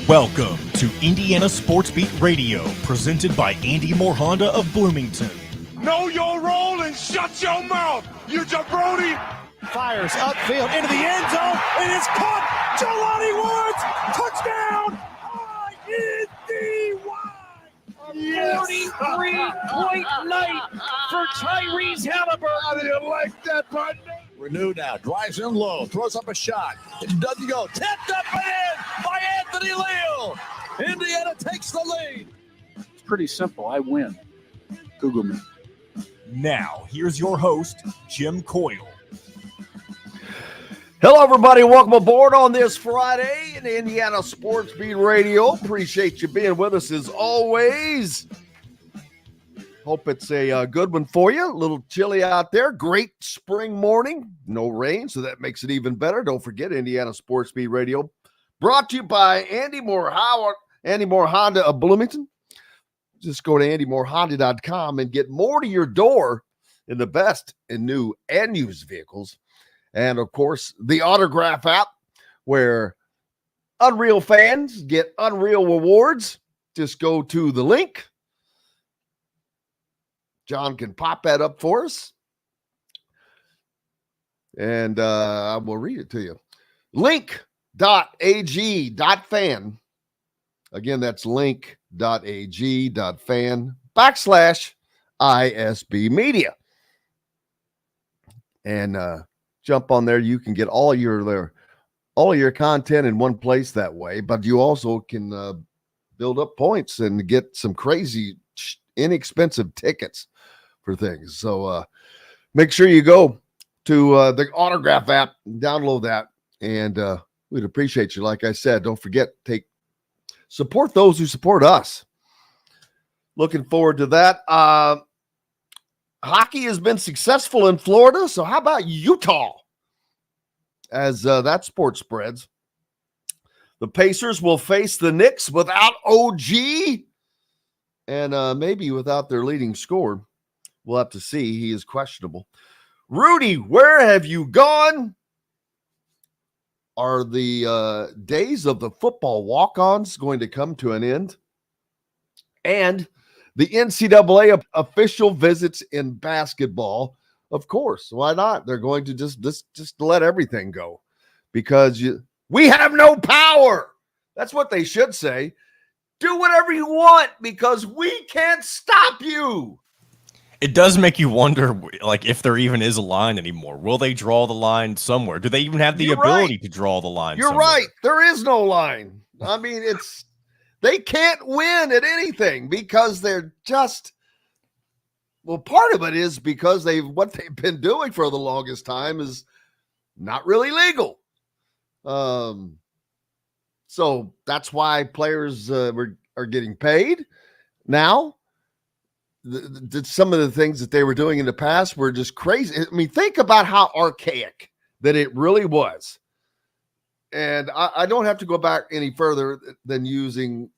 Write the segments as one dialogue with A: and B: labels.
A: Welcome to Indiana Sports Beat Radio, presented by Andy Moore Honda of Bloomington.
B: Know your role and shut your mouth, you jabroni!
C: Fires upfield into the end zone. It is caught. Jelani Woods, touchdown!
D: Yes. 43-point night for Tyrese Halliburton.
B: How do you like that, partner?
E: Renew now, drives in low, throws up a shot. It doesn't go. Tipped up and in by Anthony Leal. Indiana takes the lead.
D: It's pretty simple. I win. Google me.
A: Now, here's your host, Jim Coyle.
F: Hello, everybody. Welcome aboard on this Friday in Indiana Sports Beat Radio. Appreciate you being with us as always. Hope it's a good one for you. A little chilly out there. Great spring morning. No rain, so that makes it even better. Don't forget Indiana Sports Beat Radio. Brought to you by Andy Moore Honda of Bloomington. Just go to andymoorehonda.com and get more to your door in the best in new and used vehicles. And, of course, the Autograph app where Unreal fans get Unreal rewards. Just go to the link. John can pop that up for us. And I will read it to you. Link.ag.fan. Again, that's link.ag.fan/ISB Media. And jump on there. You can get all your content in one place that way, but you also can build up points and get some crazy inexpensive tickets for things. So make sure you go to the Autograph app, download that, and we'd appreciate you. Like I said, don't forget, support those who support us. Looking forward to that. Hockey has been successful in Florida, so how about Utah? As that sport spreads, the Pacers will face the Knicks without OG and maybe without their leading scorer. We'll have to see. He is questionable. Rudy, where have you gone? Are the days of the football walk-ons going to come to an end? And the NCAA official visits in basketball. Of course, why not? They're going to just let everything go because we have no power. That's what they should say. Do whatever you want because we can't stop you.
A: It does make you wonder, like, if there even is a line anymore. Will they draw the line somewhere? Do they even have the ability to draw the line
F: You're
A: somewhere?
F: right. There is no line. I mean, they can't win at anything because they're just... Well, part of it is because what they've been doing for the longest time is not really legal. So that's why players are getting paid now. Some of the things that they were doing in the past were just crazy. I mean, think about how archaic that it really was. And I don't have to go back any further than using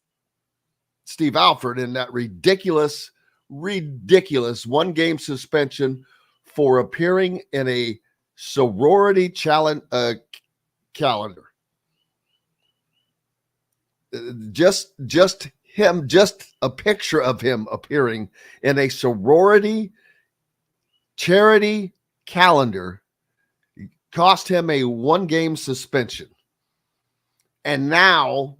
F: Steve Alford in that ridiculous one-game suspension for appearing in a sorority calendar. Just a picture of him appearing in a sorority charity calendar cost him a one-game suspension. And now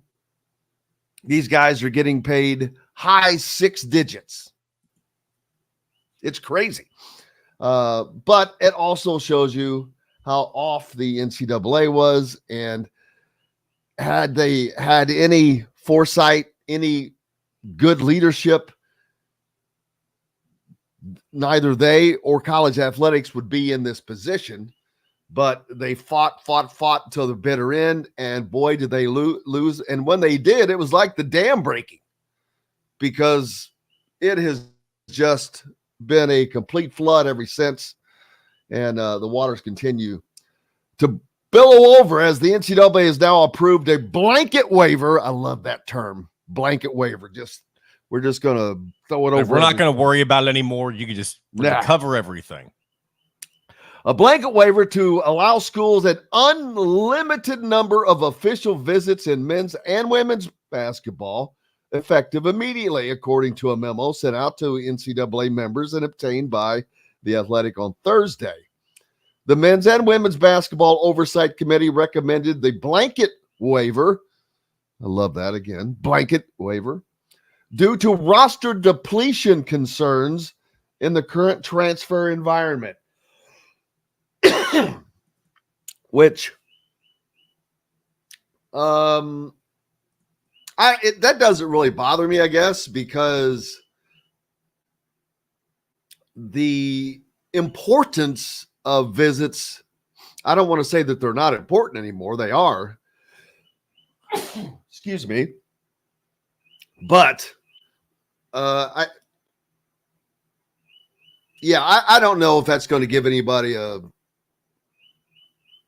F: these guys are getting paid high six digits. It's crazy. But it also shows you how off the NCAA was, and had they had any foresight, any good leadership, neither they or college athletics would be in this position. But they fought until the bitter end, and boy, did they lose. And when they did, it was like the dam breaking because it has just been a complete flood ever since, and the waters continue to billow over as the NCAA has now approved a blanket waiver. I love that term, blanket waiver. We're just going to throw it over.
A: We're not going to worry about it anymore. You can just cover everything.
F: A blanket waiver to allow schools an unlimited number of official visits in men's and women's basketball, effective immediately, according to a memo sent out to NCAA members and obtained by The Athletic on Thursday. The Men's and Women's Basketball Oversight Committee recommended the blanket waiver. I love that again, blanket waiver, due to roster depletion concerns in the current transfer environment. Which that doesn't really bother me, I guess, because the importance of visits, I don't want to say that they're not important anymore. They are. Excuse me. But I don't know if that's going to give anybody a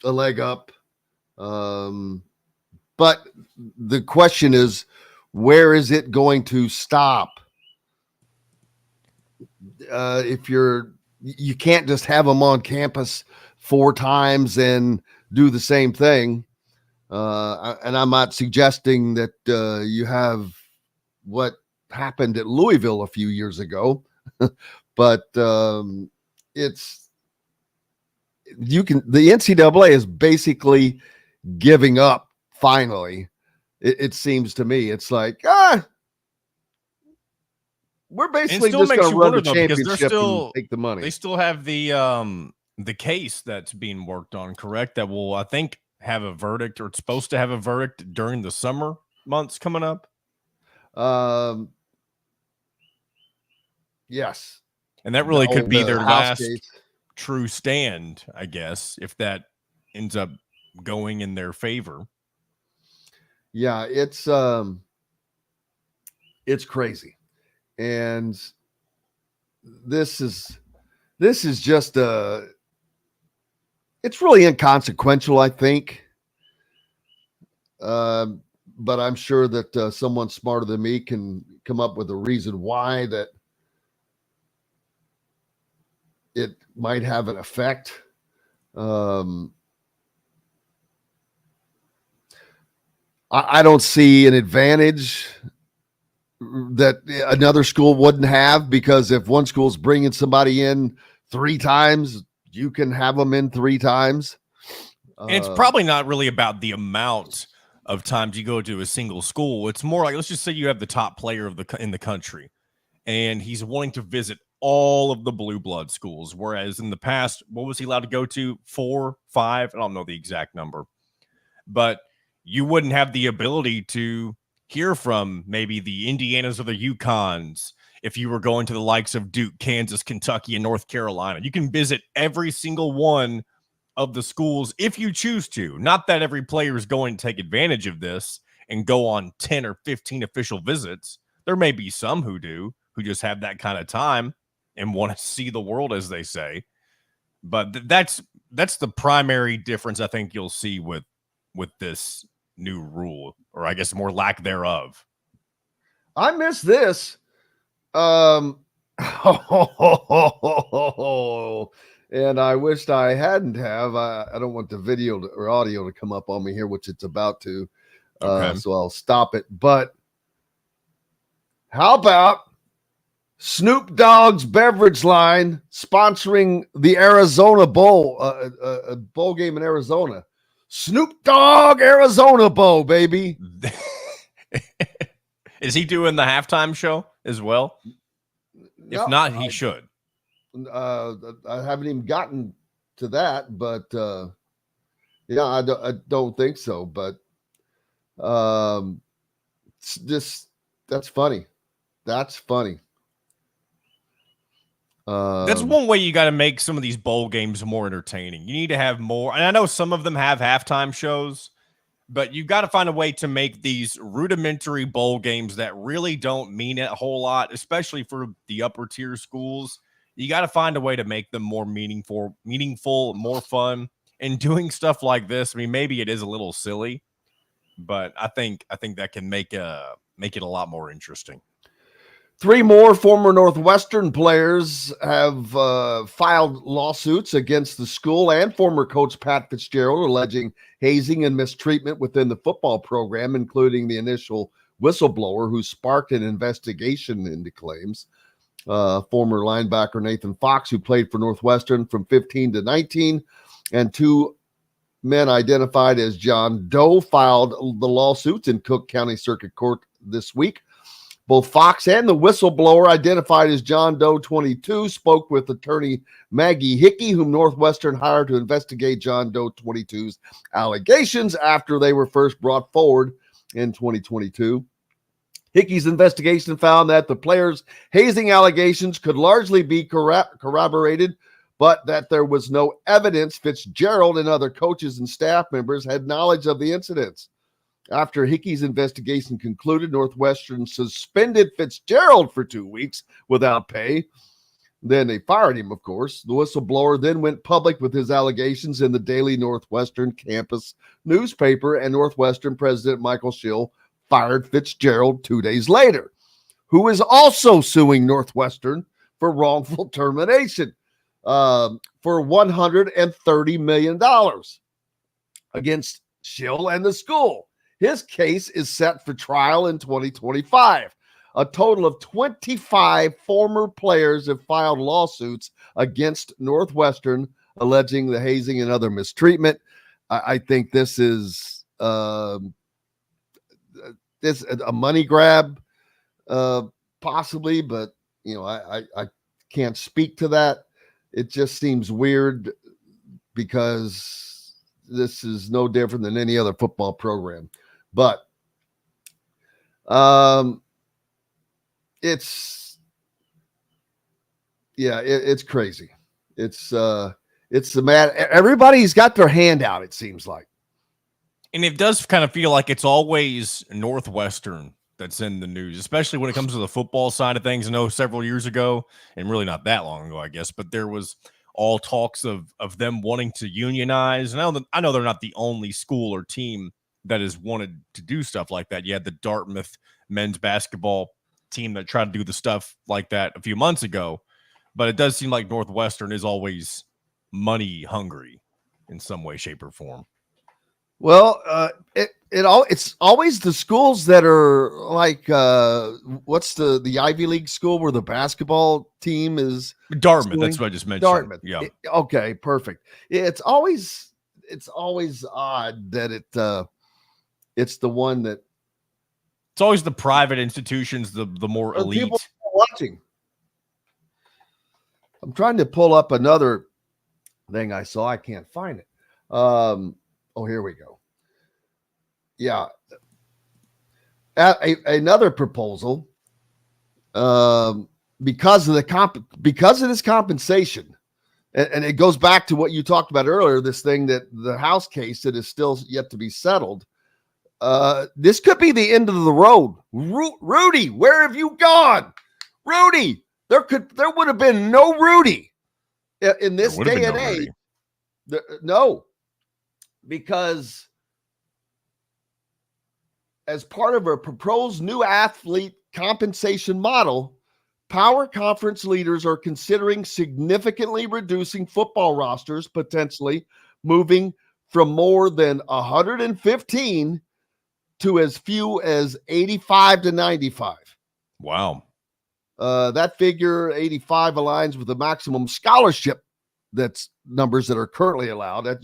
F: leg up. But the question is, where is it going to stop? If you can't just have them on campus 4 times and do the same thing. And I'm not suggesting that you have what happened at Louisville a few years ago, but the NCAA is basically giving up finally. It seems to me it's like, we're basically just going to run the championship and take the money.
A: They still have the case that's being worked on, correct? That will, I think, have a verdict, or it's supposed to have a verdict during the summer months coming up.
F: Yes.
A: And that really could be their last true stand, I guess, if that ends up going in their favor.
F: Yeah, it's crazy. And this is just it's really inconsequential, I think. But I'm sure that someone smarter than me can come up with a reason why that it might have an effect. I don't see an advantage that another school wouldn't have, because if one school's bringing somebody in 3 times, you can have them in 3 times.
A: And it's probably not really about the amount of times you go to a single school. It's more like, let's just say you have the top player in the country, and he's wanting to visit all of the blue blood schools. Whereas in the past, what was he allowed to go to? 4, 5? I don't know the exact number, but you wouldn't have the ability to hear from maybe the Indianas or the UConns if you were going to the likes of Duke, Kansas, Kentucky, and North Carolina. You can visit every single one of the schools if you choose to. Not that every player is going to take advantage of this and go on 10 or 15 official visits. There may be some who do, who just have that kind of time and want to see the world, as they say. But that's the primary difference I think you'll see with this new rule, or I guess more lack thereof.
F: I miss this. And I wished I hadn't have. I don't want the video or audio to come up on me here, which it's about to. Okay. So I'll stop it. But how about Snoop Dogg's beverage line sponsoring the Arizona Bowl, a bowl game in Arizona? Snoop Dogg Arizona Bowl, baby.
A: Is he doing the halftime show as well? If not, he should.
F: I haven't even gotten to that, but yeah, I don't think so. But that's funny. That's funny.
A: That's one way you got to make some of these bowl games more entertaining. You need to have more, and I know some of them have halftime shows, but you got to find a way to make these rudimentary bowl games that really don't mean a whole lot, especially for the upper tier schools. You got to find a way to make them more meaningful, more fun. And doing stuff like this, I mean, maybe it is a little silly, but I think that can make it a lot more interesting.
F: 3 more former Northwestern players have filed lawsuits against the school and former coach Pat Fitzgerald, alleging hazing and mistreatment within the football program, including the initial whistleblower who sparked an investigation into claims. Former linebacker Nathan Fox, who played for Northwestern from 15 to 19, and 2 men identified as John Doe filed the lawsuits in Cook County Circuit Court this week. Both Fox and the whistleblower, identified as John Doe 22, spoke with attorney Maggie Hickey, whom Northwestern hired to investigate John Doe 22's allegations after they were first brought forward in 2022. Hickey's investigation found that the players' hazing allegations could largely be corroborated, but that there was no evidence Fitzgerald and other coaches and staff members had knowledge of the incidents. After Hickey's investigation concluded, Northwestern suspended Fitzgerald for 2 weeks without pay. Then they fired him, of course. The whistleblower then went public with his allegations in the Daily Northwestern campus newspaper, and Northwestern president Michael Schill fired Fitzgerald 2 days later, who is also suing Northwestern for wrongful termination for $130 million against Schill and the school. His case is set for trial in 2025. A total of 25 former players have filed lawsuits against Northwestern, alleging the hazing and other mistreatment. I think this is a money grab, possibly, but I can't speak to that. It just seems weird because this is no different than any other football program. But it's crazy. It's the mad. Everybody's got their hand out, it seems like.
A: And it does kind of feel like it's always Northwestern that's in the news, especially when it comes to the football side of things. I know several years ago, and really not that long ago, I guess, but there was all talks of them wanting to unionize. And I know they're not the only school or team that has wanted to do stuff like that. You had the Dartmouth men's basketball team that tried to do the stuff like that a few months ago, but it does seem like Northwestern is always money hungry in some way, shape, or form.
F: Well, it's always the schools that are like, what's the Ivy League school where the basketball team is?
A: Dartmouth. That's what I just mentioned.
F: Dartmouth.
A: Yeah.
F: Okay, perfect. It's always odd that it's the one that.
A: It's always the private institutions, the more elite.
F: People watching. I'm trying to pull up another thing I saw. I can't find it. Oh, here we go. Yeah. Another proposal, because of this compensation, and it goes back to what you talked about earlier, this thing that the House case that is still yet to be settled. This could be the end of the road. Rudy, where have you gone? Rudy, there would have been no Rudy in this day and age. No, because as part of a proposed new athlete compensation model, power conference leaders are considering significantly reducing football rosters, potentially moving from more than 115 to as few as 85 to 95.
A: Wow.
F: That figure, 85, aligns with the maximum scholarship that's numbers that are currently allowed. That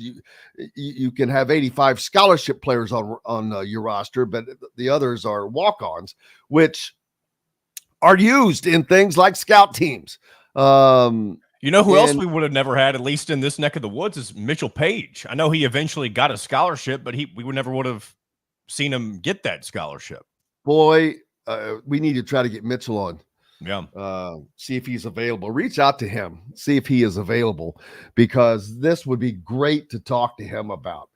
F: you can have 85 scholarship players on your roster, but the others are walk-ons, which are used in things like scout teams.
A: Who else we would have never had, at least in this neck of the woods, is Mitchell Paige. I know he eventually got a scholarship, but we would never would have seen him get that scholarship.
F: Boy, we need to try to get Mitchell on.
A: Yeah.
F: See if he's available. Reach out to him. See if he is available, because this would be great to talk to him about.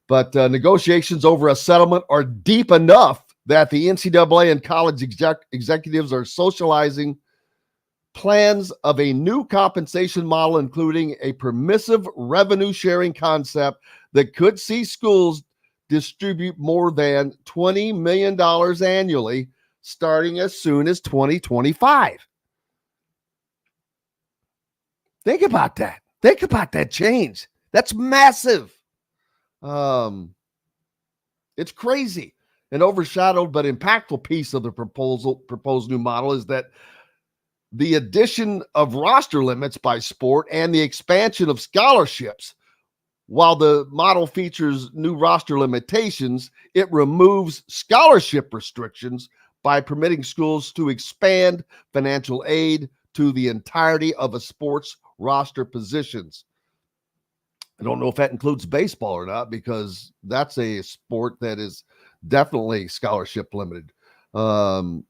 F: But negotiations over a settlement are deep enough that the NCAA and college executives are socializing plans of a new compensation model, including a permissive revenue sharing concept that could see schools distribute more than $20 million annually starting as soon as 2025. Think about that. Think about that change. That's massive. It's crazy. An overshadowed but impactful piece of the proposed new model is that the addition of roster limits by sport and the expansion of scholarships. While the model features new roster limitations, it removes scholarship restrictions by permitting schools to expand financial aid to the entirety of a sport's roster positions. I don't know if that includes baseball or not, because that's a sport that is definitely scholarship limited. The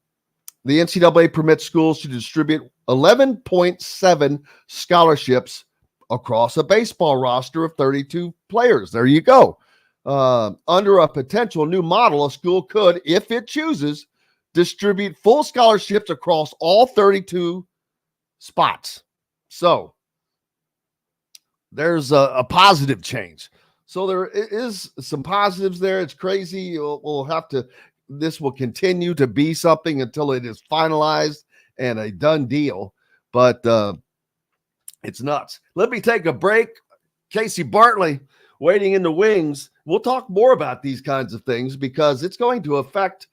F: NCAA permits schools to distribute 11.7 scholarships across a baseball roster of 32 players. There you go. Under a potential new model, a school could, if it chooses, distribute full scholarships across all 32 spots. So there's a positive change. So there is some positives there. It's crazy. We'll have to, this will continue to be something until it is finalized and a done deal. But it's nuts. Let me take a break. Casey Bartley waiting in the wings. We'll talk more about these kinds of things because it's going to affect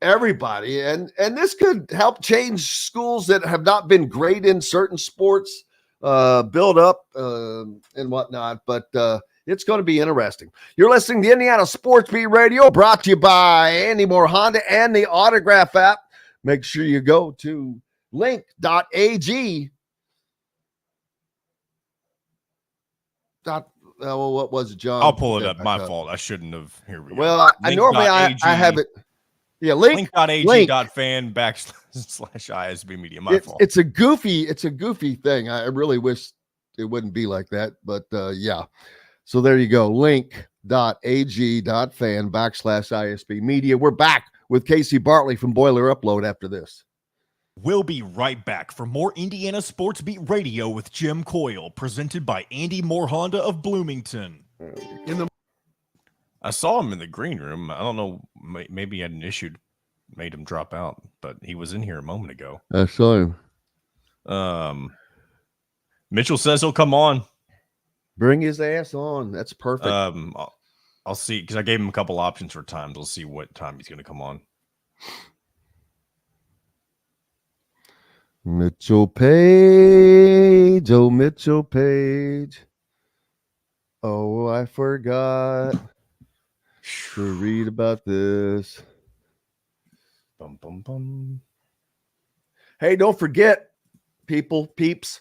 F: everybody. And this could help change schools that have not been great in certain sports, build up and whatnot. But it's going to be interesting. You're listening to Indiana Sports Beat Radio, brought to you by Andy Moore Honda and the Autograph app. Make sure you go to link.ag. What was it, John?
A: I'll pull it up. My fault. I shouldn't have. Here we go.
F: Well, I normally I have it. Yeah,
A: link.ag.fan/ISB media. My fault.
F: It's a goofy thing. I really wish it wouldn't be like that, but yeah. So there you go. Link.ag.fan/ISB media. We're back with Casey Bartley from Boiler Upload after this.
A: We'll be right back for more Indiana Sports Beat Radio with Jim Coyle, presented by Andy Moore Honda of Bloomington. I saw him in the green room. I don't know, maybe he had an issue, made him drop out, but he was in here a moment ago.
F: I saw him.
A: Mitchell says he'll come on.
F: Bring his ass on. That's perfect.
A: I'll see, because I gave him a couple options for times. We'll see what time he's going to come on.
F: Mitchell Paige, oh Mitchell Paige. Oh, I forgot to read about this.
A: Bum, bum, bum.
F: Hey, don't forget, peeps.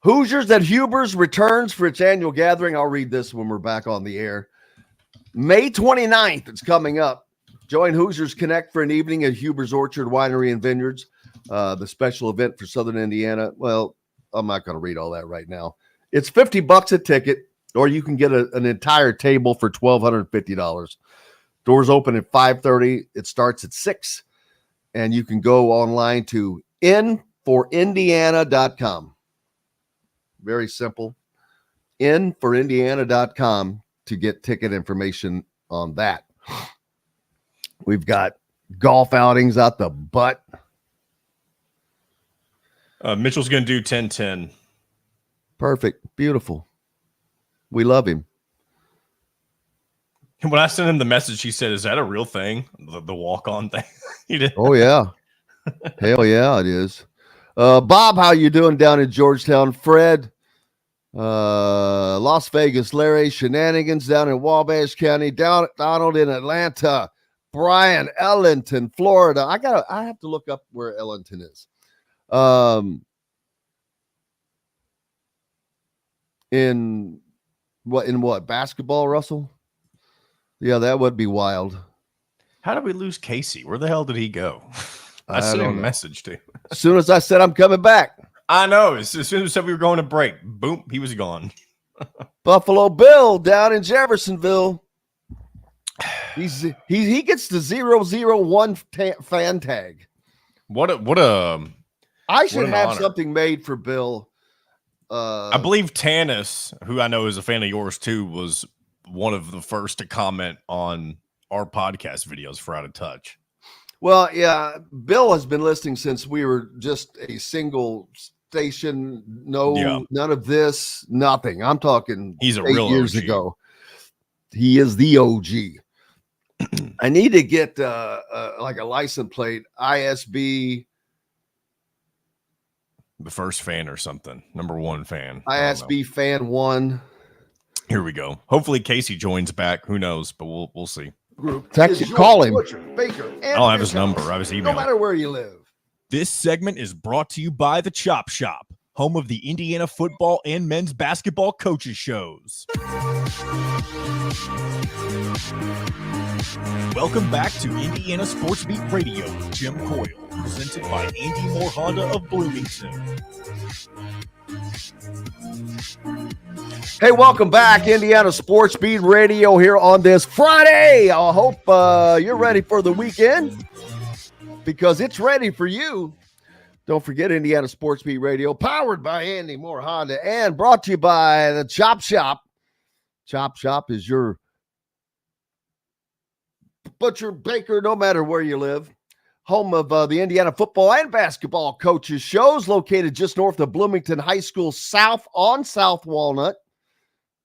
F: Hoosiers at Huber's returns for its annual gathering. I'll read this when we're back on the air. May 29th, it's coming up. Join Hoosiers Connect for an evening at Huber's Orchard Winery and Vineyards. The special event for Southern Indiana. Well, I'm not going to read all that right now. It's $50 a ticket, or you can get an entire table for $1,250. Doors open at 5:30. It starts at 6, and you can go online to inforindiana.com. Very simple. inforindiana.com to get ticket information on that. We've got golf outings out the butt.
A: Mitchell's going to do 10-10.
F: Perfect. Beautiful. We love him.
A: And when I sent him the message, he said, "Is that a real thing? The walk-on thing?" He did.
F: Oh, yeah. Hell yeah, it is. Bob, how you doing down in Georgetown? Fred, Las Vegas. Larry, shenanigans down in Wabash County. Donald in Atlanta. Brian, Ellington, Florida. I have to look up where Ellington is. In what basketball, Russell? Yeah, that would be wild.
A: How did we lose Casey? Where the hell did he go? I sent him a message to him.
F: As soon as I said I'm coming back.
A: I know. As soon as we said we were going to break, boom, he was gone.
F: Buffalo Bill down in Jeffersonville. He gets the 001 fan tag. I should have
A: honor.
F: something made for Bill.
A: I believe Tanis, who I know is a fan of yours too, was one of the first to comment on our podcast videos for Out of Touch.
F: Well, yeah, Bill has been listening since we were just a single station. None of this, nothing. I'm talking
A: He's a
F: 8
A: real
F: years
A: OG.
F: ago. He is the OG. I need to get like a license plate, ISB.
A: The first fan or something. Number 1 fan.
F: ISB fan 1.
A: Here we go. Hopefully Casey joins back. Who knows? But we'll see.
F: Group. Call him. Butcher, Baker, and
A: I don't have his number. I have his email.
F: No matter where you live.
A: This segment is brought to you by the Chop Shop, home of the Indiana football and men's basketball coaches shows. Welcome back to Indiana Sports Beat Radio with Jim Coyle, presented by Andy Moore Honda of Bloomington.
F: Hey, welcome back, Indiana Sports Beat Radio here on this Friday. I hope you're ready for the weekend because it's ready for you. Don't forget Indiana Sports Beat Radio, powered by Andy Moore Honda and brought to you by the Chop Shop. Chop Shop is your butcher, baker, no matter where you live. Home of the Indiana football and basketball coaches shows, located just north of Bloomington High School South on South Walnut.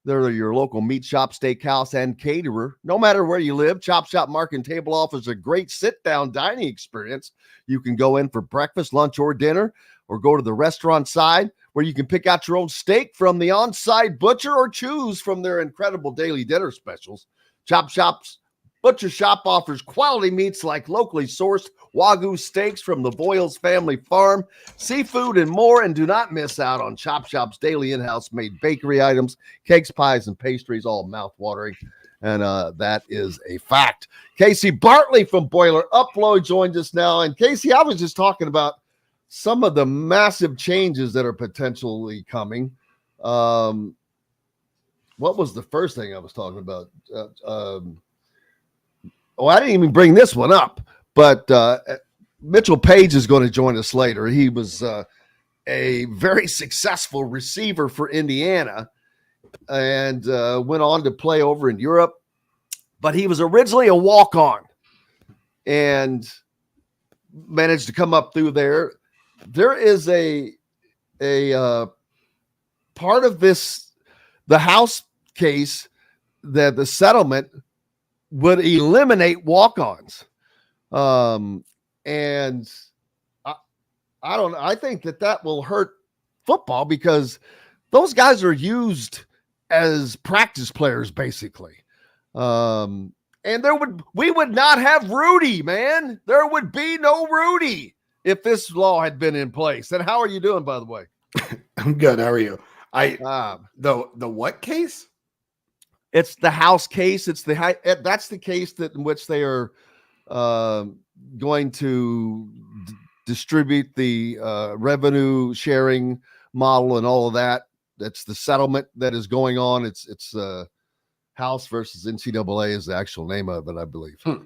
F: They're your local meat shop, steakhouse, and caterer. No matter where you live, Chop Shop Market Table offers a great sit-down dining experience. You can go in for breakfast, lunch, or dinner, or go to the restaurant side where you can pick out your own steak from the on-site butcher or choose from their incredible daily dinner specials. Chop Shop's Butcher Shop offers quality meats like locally sourced Wagyu steaks from the Boyles family farm, seafood, and more. And do not miss out on Chop Shop's daily in-house made bakery items, cakes, pies, and pastries, all mouth-watering. And that is a fact. Casey Bartley from Boiler Upload joined us now. And Casey, I was just talking about some of the massive changes that are potentially coming. What was the first thing I was talking about? I didn't even bring this one up, but Mitchell Paige is going to join us later. He was a very successful receiver for Indiana and went on to play over in Europe, but he was originally a walk-on and managed to come up through there. There is a part of this, the House case, that the settlement would eliminate walk-ons. And I don't know. I think that will hurt football because those guys are used as practice players, basically. And we would not have Rudy, man. There would be no Rudy if this law had been in place. And how are you doing, by the way?
G: I'm good. How are you? The what case?
F: It's the House case. That's the case in which they are going to distribute the revenue sharing model and all of that. That's the settlement that is going on. It's House versus NCAA is the actual name of it, I believe.
G: To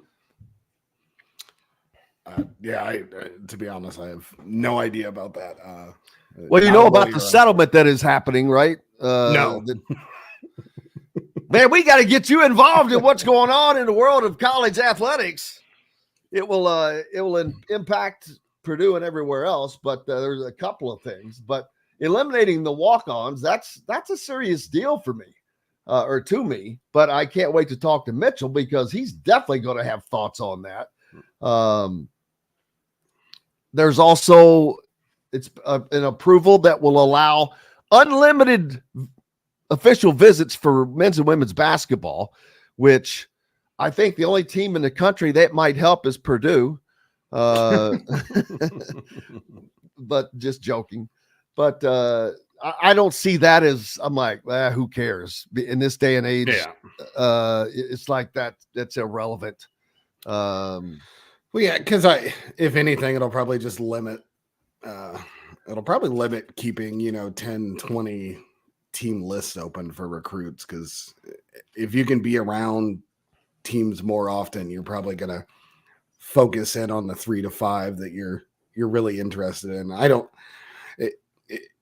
G: be honest, I have no idea about that.
F: Well, you know about the settlement that is happening, right?
G: No.
F: Man, we got to get you involved in what's going on in the world of college athletics. It will impact Purdue and everywhere else, but there's a couple of things. But eliminating the walk-ons, that's a serious deal for me, or to me. But I can't wait to talk to Mitchell because he's definitely going to have thoughts on that. There's also an approval that will allow unlimited official visits for men's and women's basketball, which I think the only team in the country that might help is Purdue. But just joking. But I don't see that as, I'm like, who cares? In this day and age, it's like that's irrelevant.
G: Well, yeah, because if anything, it'll probably just limit keeping, 10, 20 team lists open for recruits, because if you can be around teams more often, you're probably going to focus in on the 3 to 5 that you're really interested in.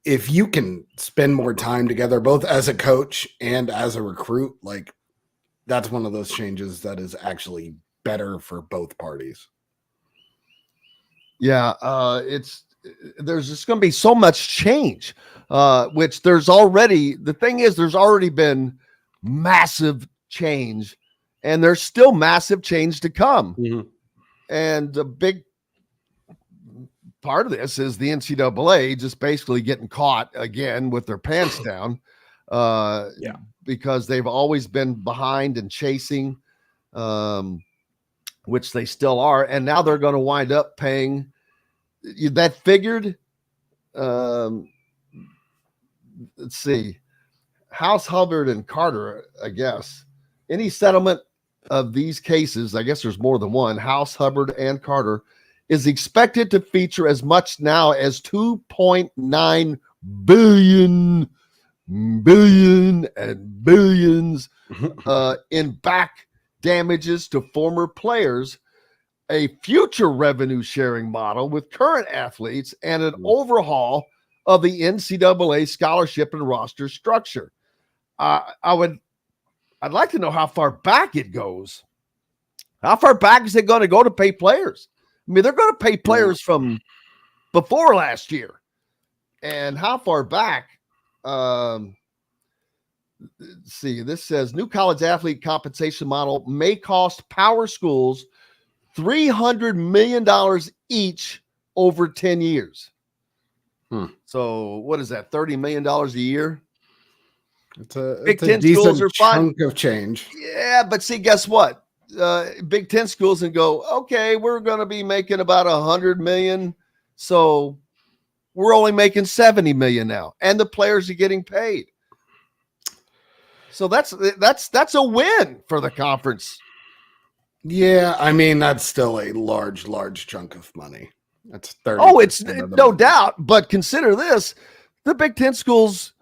G: If you can spend more time together, both as a coach and as a recruit, like, that's one of those changes that is actually better for both parties.
F: Yeah, there's just going to be so much change, which there's already been massive change, and there's still massive change to come.
G: Mhm.
F: And a big part of this is the NCAA just basically getting caught again with their pants down, because they've always been behind and chasing, which they still are, and now they're going to wind up paying. That figured, let's see, House, Hubbard, and Carter, I guess. Any settlement of these cases, I guess there's more than one, House, Hubbard, and Carter, is expected to feature as much now as $2.9 billion and billions in back damages to former players, a future revenue sharing model with current athletes, and an overhaul of the NCAA scholarship and roster structure. I'd like to know how far back it goes. How far back is it going to go to pay players? I mean, they're going to pay players from before last year. And how far back? Let's see, this says new college athlete compensation model may cost power schools $300 million each over 10 years. So what is that? $30 million a year?
G: It's a
F: Big Ten
G: decent
F: schools are fine.
G: chunk of change.
F: Yeah, but see, guess what? Big Ten schools and go, okay, we're going to be making about $100 million. So we're only making $70 million now. And the players are getting paid. So that's a win for the conference.
G: Yeah, I mean, that's still a large chunk of money. That's 30.
F: Oh, it's no doubt. But consider this: the Big Ten schools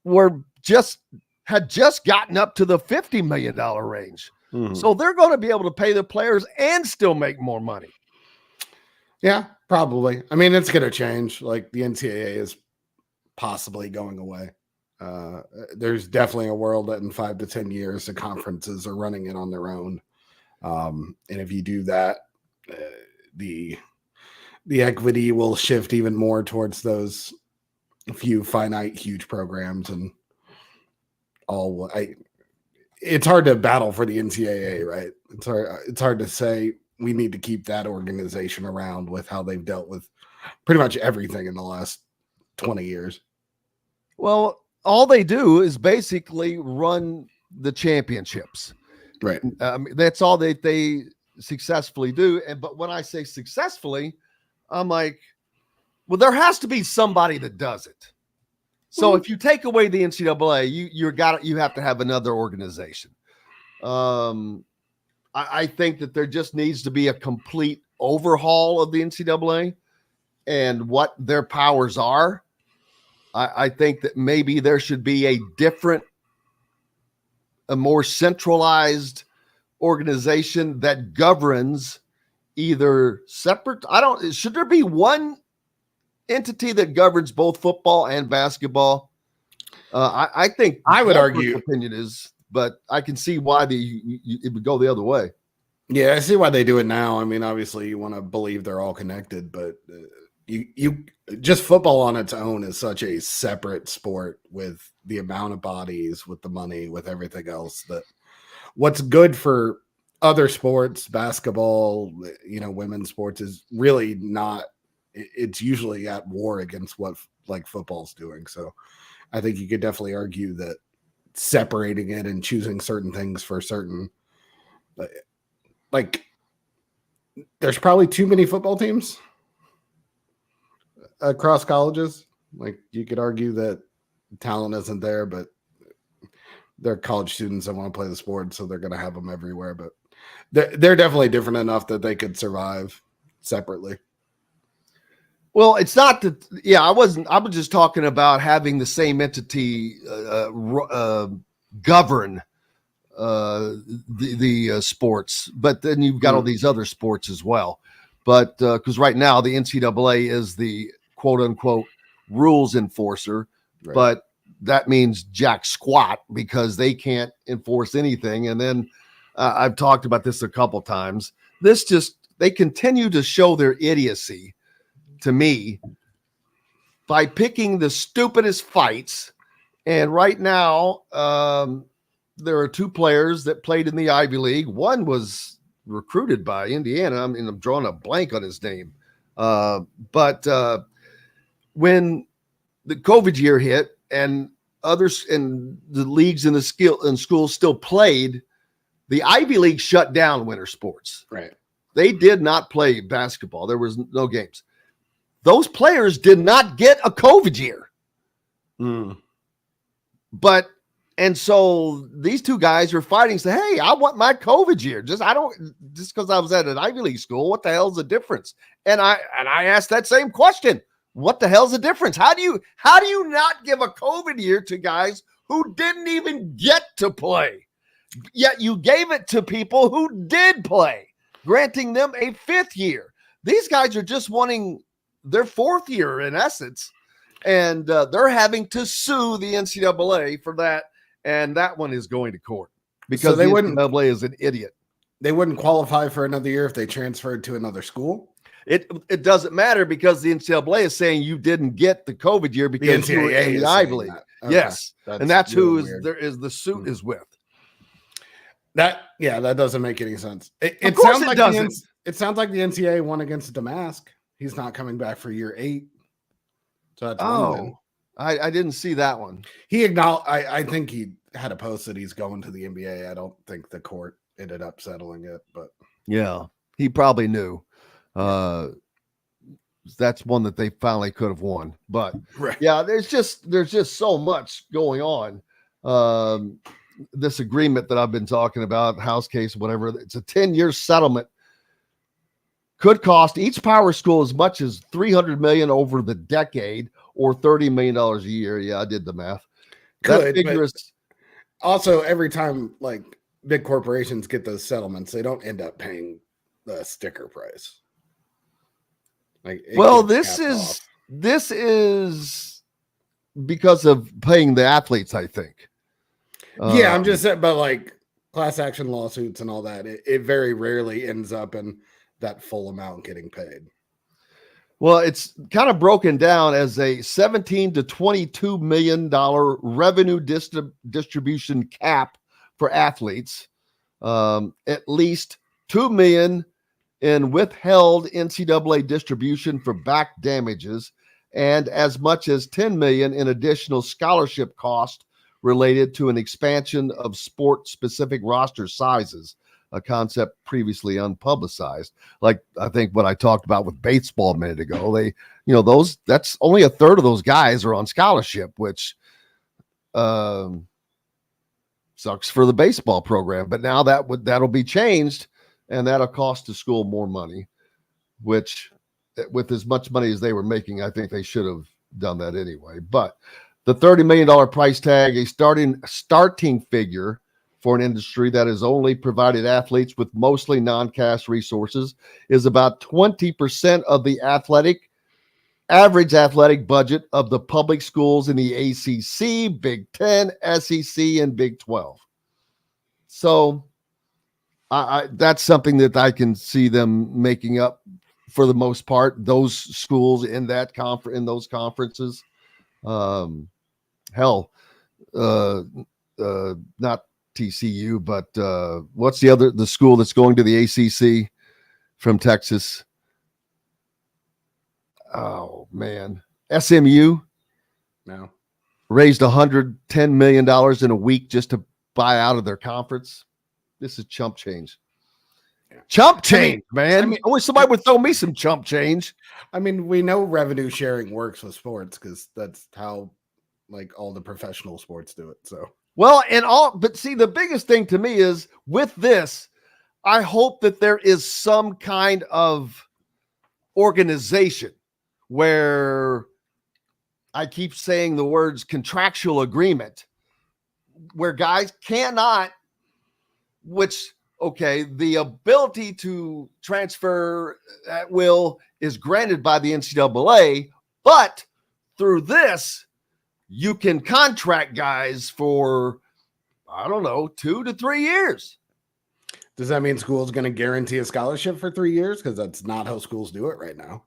F: had just gotten up to the $50 million range.
G: Mhm.
F: So they're going to be able to pay the players and still make more money.
G: Yeah, probably. I mean, it's going to change. Like the NCAA is possibly going away. There's definitely a world that in 5 to 10 years, the conferences are running it on their own. And if you do that, the equity will shift even more towards those few finite, huge programs and all. It's hard to battle for the NCAA, right? It's hard to say we need to keep that organization around with how they've dealt with pretty much everything in the last 20 years.
F: Well, all they do is basically run the championships.
G: Right.
F: That's all they successfully do. But when I say successfully, I'm like, well, there has to be somebody that does it. So if you take away the NCAA, you have to have another organization. I think that there just needs to be a complete overhaul of the NCAA and what their powers are. I think that maybe there should be a more centralized organization that governs either separate. Should there be one entity that governs both football and basketball? I think
G: I would argue
F: opinion is, but I can see why it would go the other way.
G: Yeah, I see why they do it now. I mean, obviously you want to believe they're all connected, but you just football on its own is such a separate sport with the amount of bodies, with the money, with everything else, that what's good for other sports, basketball, women's sports, is really not. It's usually at war against what like football's doing. So I think you could definitely argue that separating it and choosing certain things for certain, like there's probably too many football teams across colleges. Like you could argue that talent isn't there, but they're college students that want to play the sport, so they're going to have them everywhere. But they're definitely different enough that they could survive separately.
F: Well, it's not that. Yeah, I was just talking about having the same entity govern the sports, but then you've got all these other sports as well. But because right now the NCAA is the quote unquote rules enforcer,
G: Right.
F: but that means jack squat because they can't enforce anything. And then I've talked about this a couple times. This just they continue to show their idiocy to me by picking the stupidest fights. And right now, there are two players that played in the Ivy League. One was recruited by Indiana. I'm drawing a blank on his name. But when the COVID year hit and others in the leagues in schools still played, the Ivy League shut down winter sports.
G: Right.
F: They did not play basketball. There was no games. Those players did not get a COVID year. And so these two guys are fighting, say, hey, I want my COVID year. Just because I was at an Ivy League school, what the hell's the difference? And I asked that same question. What the hell's the difference? How do you not give a COVID year to guys who didn't even get to play? Yet you gave it to people who did play, granting them a fifth year. These guys are just wanting their fourth year in essence, and they're having to sue the NCAA for that, and that one is going to court because the NCAA is an idiot.
G: They wouldn't qualify for another year if they transferred to another school?
F: It doesn't matter because the NCAA is saying you didn't get the COVID year because you were in the Ivy League. Okay. Yes, and that's really who the suit is with.
G: That doesn't make any sense.
F: It sounds like
G: it sounds like the NCAA won against Damask. He's not coming back for year 8. So that's
F: I didn't see that one.
G: He acknowledged. I think he had a post that he's going to the NBA. I don't think the court ended up settling it, but
F: yeah, he probably knew. That's one that they finally could have won. But yeah, there's just so much going on. This agreement that I've been talking about, house case, whatever, it's a 10-year settlement. Could cost each power school as much as $300 million over the decade, or $30 million a year. Yeah, I did the math.
G: But also, every time like big corporations get those settlements, they don't end up paying the sticker price.
F: This is because of paying the athletes, I think.
G: Yeah, I'm just saying, but like class action lawsuits and all that, it very rarely ends up in that full amount getting paid.
F: Well, it's kind of broken down as a $17 to $22 million revenue distribution cap for athletes, at least $2 million in withheld NCAA distribution for back damages, and as much as $10 million in additional scholarship cost related to an expansion of sport-specific roster sizes, a concept previously unpublicized. Like I think what I talked about with baseball a minute ago, that's only a third of those guys are on scholarship, which sucks for the baseball program. But now that'll be changed, and that'll cost the school more money, which with as much money as they were making, I think they should have done that anyway. But the $30 million price tag, a starting figure for an industry that has only provided athletes with mostly non-cash resources, is about 20% of the average athletic budget of the public schools in the ACC, Big Ten, SEC, and Big 12. So that's something that I can see them making up for the most part. Those schools in that in those conferences. Not TCU, but what's the school that's going to the ACC from Texas? Oh man, SMU.
G: No,
F: raised $110 million in a week just to buy out of their conference. This is chump change. Chump change, man. I wish somebody would throw me some chump change.
G: I mean, we know revenue sharing works with sports because that's how like all the professional sports do it. So
F: but see, the biggest thing to me is with this, I hope that there is some kind of organization where I keep saying the words contractual agreement, where guys cannot, the ability to transfer at will is granted by the NCAA, but through this, you can contract guys for, 2 to 3 years.
G: Does that mean school's going to guarantee a scholarship for 3 years? Because that's not how schools do it right now.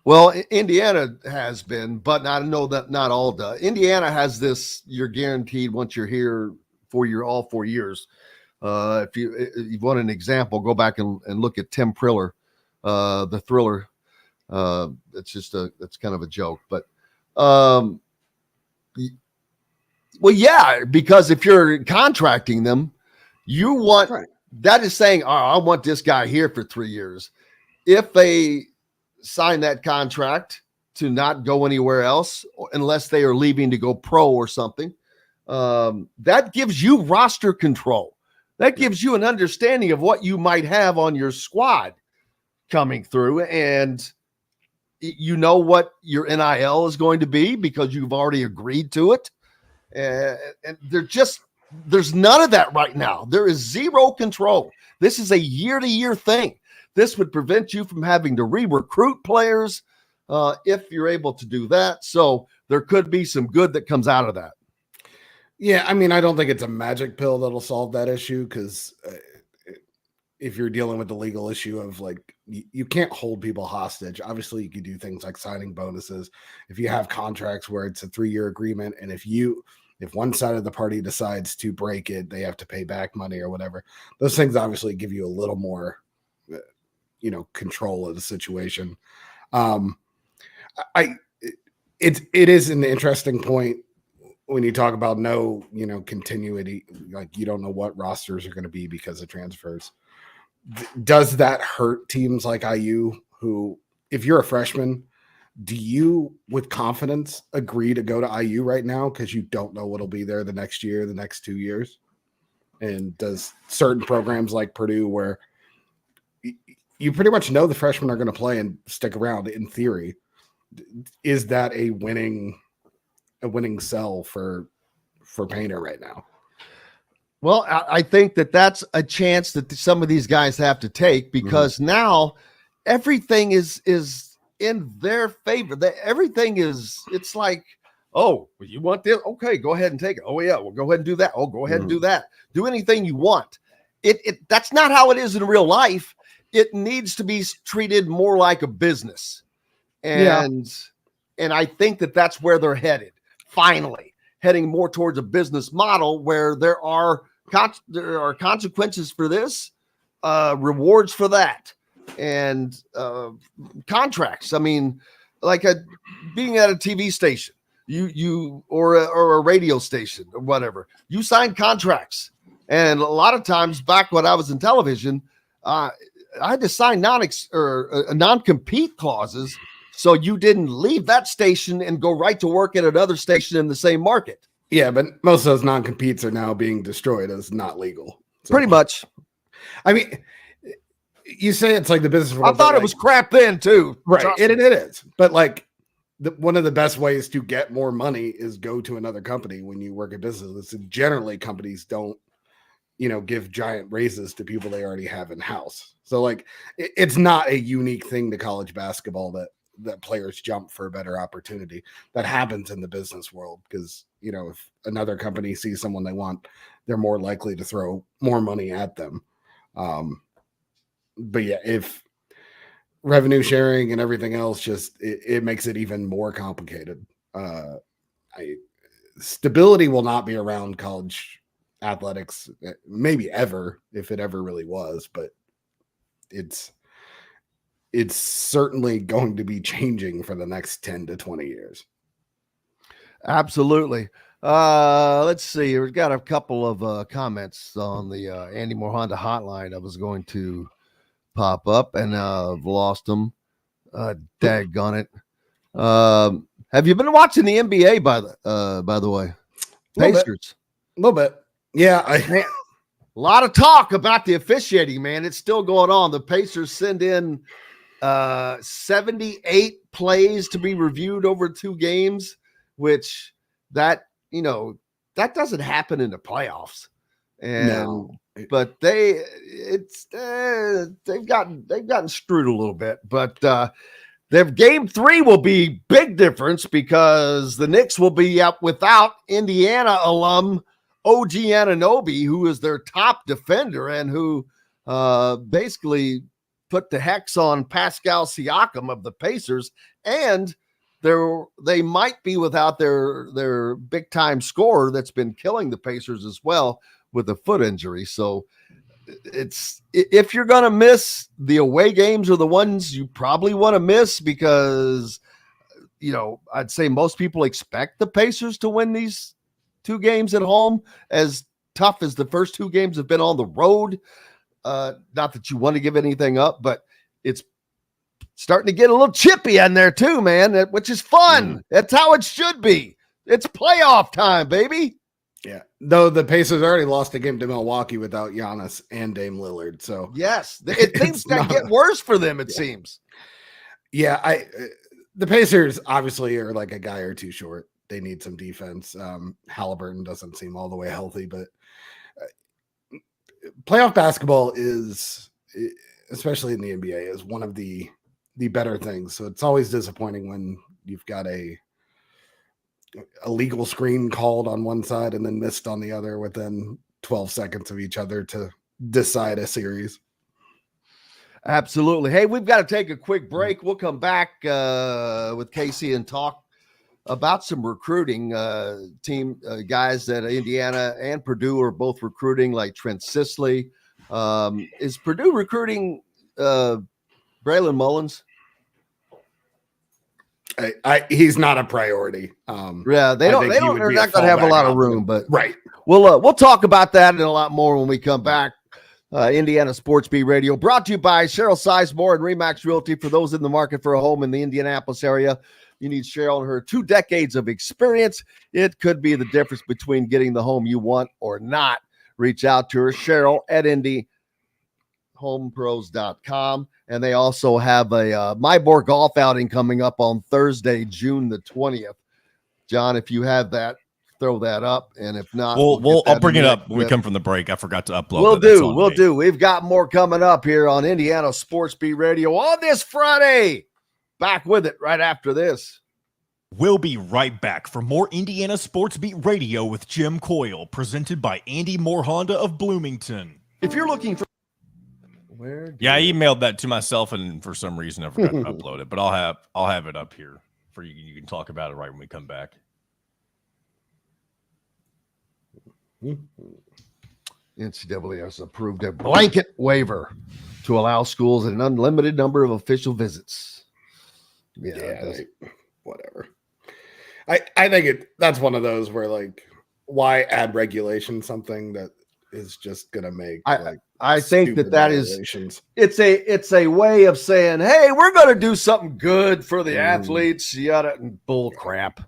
F: Well, Indiana has been, but I know that not all do. Indiana has this, you're guaranteed once you're here for all 4 years. If you want an example, go back and look at Tim Priller, the Thriller. That's kind of a joke, but well, yeah, because if you're contracting them, you want that is saying, oh, I want this guy here for 3 years. If they sign that contract to not go anywhere else, unless they are leaving to go pro or something, that gives you roster control. That gives you an understanding of what you might have on your squad coming through, and you know what your NIL is going to be because you've already agreed to it. And there's none of that right now. There is zero control. This is a year-to-year thing. This would prevent you from having to re-recruit players if you're able to do that. So there could be some good that comes out of that.
G: Yeah, I mean, I don't think it's a magic pill that'll solve that issue because if you're dealing with the legal issue of like you can't hold people hostage. Obviously, you can do things like signing bonuses. If you have contracts where it's a 3-year agreement, and if one side of the party decides to break it, they have to pay back money or whatever. Those things obviously give you a little more, control of the situation. It is an interesting point when you talk about no, continuity, like you don't know what rosters are going to be because of transfers. Does that hurt teams like IU who, if you're a freshman, do you with confidence agree to go to IU right now because you don't know what'll be there the next year, the next 2 years? And does certain programs like Purdue where you pretty much know the freshmen are going to play and stick around in theory, is that a winning sell for Painter right now?
F: Well, I think that's a chance that some of these guys have to take because now everything is in their favor. It's like, oh, you want this? Okay, go ahead and take it. Oh yeah, well, go ahead and do that. Oh, go ahead and do that. Do anything you want. That's not how it is in real life. It needs to be treated more like a business. And I think that's where they're headed. Finally, heading more towards a business model where there are consequences for this, rewards for that, and contracts. I mean, like being at a TV station, you or a radio station or whatever, you sign contracts, and a lot of times back when I was in television, I had to sign non-compete clauses. So you didn't leave that station and go right to work at another station in the same market.
G: Yeah, but most of those non-competes are now being destroyed as not legal. So,
F: pretty much.
G: I mean, you say it's like the business world.
F: I thought it was crap then too.
G: Right, it is. But like one of the best ways to get more money is go to another company when you work at business. Generally, companies don't, give giant raises to people they already have in-house. So like it's not a unique thing to college basketball that players jump for a better opportunity. That happens in the business world because, if another company sees someone they want, they're more likely to throw more money at them. But yeah, if revenue sharing and everything else, it makes it even more complicated. Stability will not be around college athletics, maybe ever, if it ever really was, but it's certainly going to be changing for the next 10 to 20 years.
F: Absolutely. Let's see. We've got a couple of comments on the Andy Moore Honda hotline. I was going to pop up and I've lost them. Daggone it. Have you been watching the NBA by the way? Pacers.
G: A little bit. Yeah.
F: A lot of talk about the officiating, man. It's still going on. The Pacers send in 78 plays to be reviewed over 2 games, which that doesn't happen in the playoffs. And but they've gotten screwed a little bit, but their game 3 will be big difference because the Knicks will be up without Indiana alum OG Anunoby, who is their top defender and who basically put the hex on Pascal Siakam of the Pacers, and they might be without their big time scorer that's been killing the Pacers as well with a foot injury. So it's, if you're going to miss the away games, are the ones you probably want to miss, because I'd say most people expect the Pacers to win these 2 games at home, as tough as the first 2 games have been on the road. Not that you want to give anything up, but it's starting to get a little chippy in there too, man, which is fun. That's how it should be. It's playoff time, baby.
G: Yeah. Though the Pacers already lost a game to Milwaukee without Giannis and Dame Lillard. So
F: yes, things can get worse for them, it seems.
G: Yeah. The Pacers obviously are like a guy or two short. They need some defense. Halliburton doesn't seem all the way healthy, but playoff basketball is, especially in the NBA, is one of the better things. So it's always disappointing when you've got a legal screen called on one side and then missed on the other within 12 seconds of each other to decide a series.
F: Absolutely. Hey, we've got to take a quick break. We'll come back with Casey and talk about some recruiting. Team guys that Indiana and Purdue are both recruiting, like Trent Sisley. Is Purdue recruiting Braylon Mullins?
G: He's not a priority.
F: Yeah, they're not going to have a lot of room, but
G: right.
F: We'll talk about that and a lot more when we come back. Indiana Sports Beat Radio, brought to you by Cheryl Sizemore and Remax Realty. For those in the market for a home in the Indianapolis area, you need Cheryl and her 2 decades of experience. It could be the difference between getting the home you want or not. Reach out to her, Cheryl at IndyHomePros.com. And they also have a Mybor golf outing coming up on Thursday, June the 20th. John, if you have that, throw that up, and if not,
A: I'll bring it up when we come from the break. I forgot to upload.
F: We'll do. We've got more coming up here on Indiana Sports Beat Radio on this Friday. Back with it right after this.
A: We'll be right back for more Indiana Sports Beat Radio with Jim Coyle, presented by Andy Moore Honda of Bloomington.
F: If you're looking for
A: I emailed that to myself, and for some reason I forgot to upload it, but I'll have it up here for you. You can talk about it right when we come back.
F: NCAA has approved a blanket waiver to allow schools an unlimited number of official visits.
G: Whatever. I think that's one of those where, like, why add regulation something that is just gonna make
F: I think that is it's a way of saying, hey, we're gonna do something good for the athletes. Bull crap.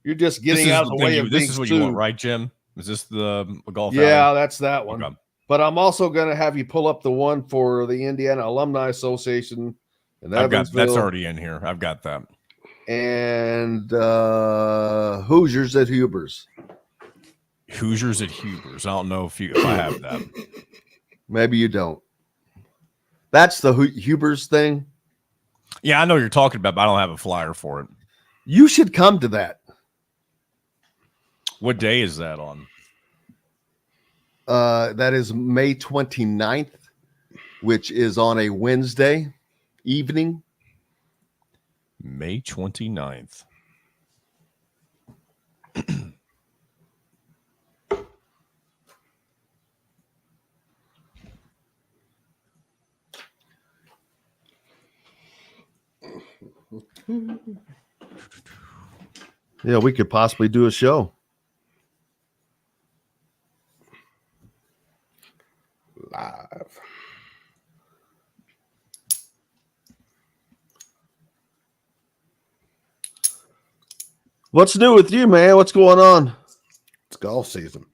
F: You're just getting out of the way of
A: this is what you want, right, Jim? Is this the golf?
F: Yeah,
A: outing?
F: That's that one.
A: Okay.
F: But I'm also going to have you pull up the one for the Indiana Alumni Association. And
A: that's already in here. I've got that.
F: And Hoosiers at Hubers.
A: Hoosiers at Hubers. I don't know if I have that.
F: Maybe you don't. That's the Hubers thing.
A: Yeah, I know what you're talking about, but I don't have a flyer for it.
F: You should come to that.
A: What day is that on?
F: That is May 29th, which is on a Wednesday evening.
A: May 29th.
F: Yeah, we could possibly do a show.
G: Live.
F: What's new with you, man? What's going on?
G: It's golf season.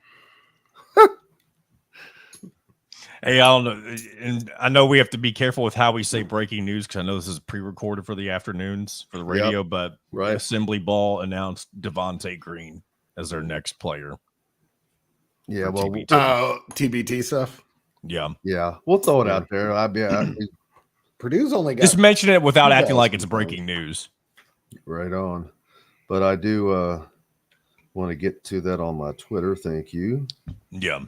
A: Hey, I don't know. And I know we have to be careful with how we say breaking news, because I know this is pre-recorded for the afternoons for the radio, but Assembly Ball announced Devontae Green as their next player.
F: Yeah, well,
G: TBT stuff.
A: Yeah.
F: We'll throw it out there.
G: Purdue's only got.
A: Just mention it without acting like it's breaking news.
F: Right on. But I do want to get to that on my Twitter. Thank you.
A: Yeah.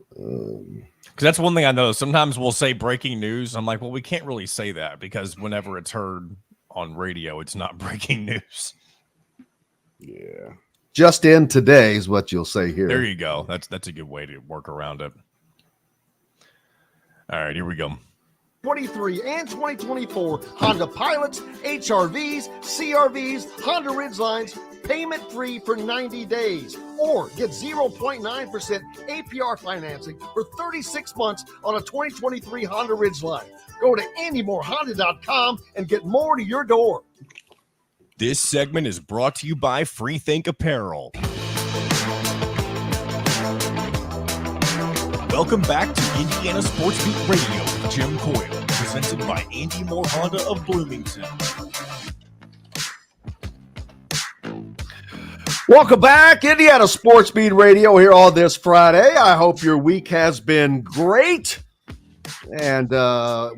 A: Because that's one thing I know. Sometimes we'll say breaking news. I'm like, well, we can't really say that because whenever it's heard on radio, it's not breaking news.
G: Yeah.
F: Just in today is what you'll say here.
A: There you go. That's a good way to work around it. All right, here we go.
F: 23 and 2024 Honda Pilots, HRVs, CRVs, Honda Ridgelines, payment free for 90 days, or get 0.9% APR financing for 36 months on a 2023 Honda Ridgeline. Go to andymorehonda.com and get more to your door.
A: This segment is brought to you by Freethink Apparel. Welcome back to Indiana Sports Beat Radio with Jim Coyle, presented by Andy Moore Honda of Bloomington.
F: Welcome back, Indiana Sports Beat Radio here on this Friday. I hope your week has been great. And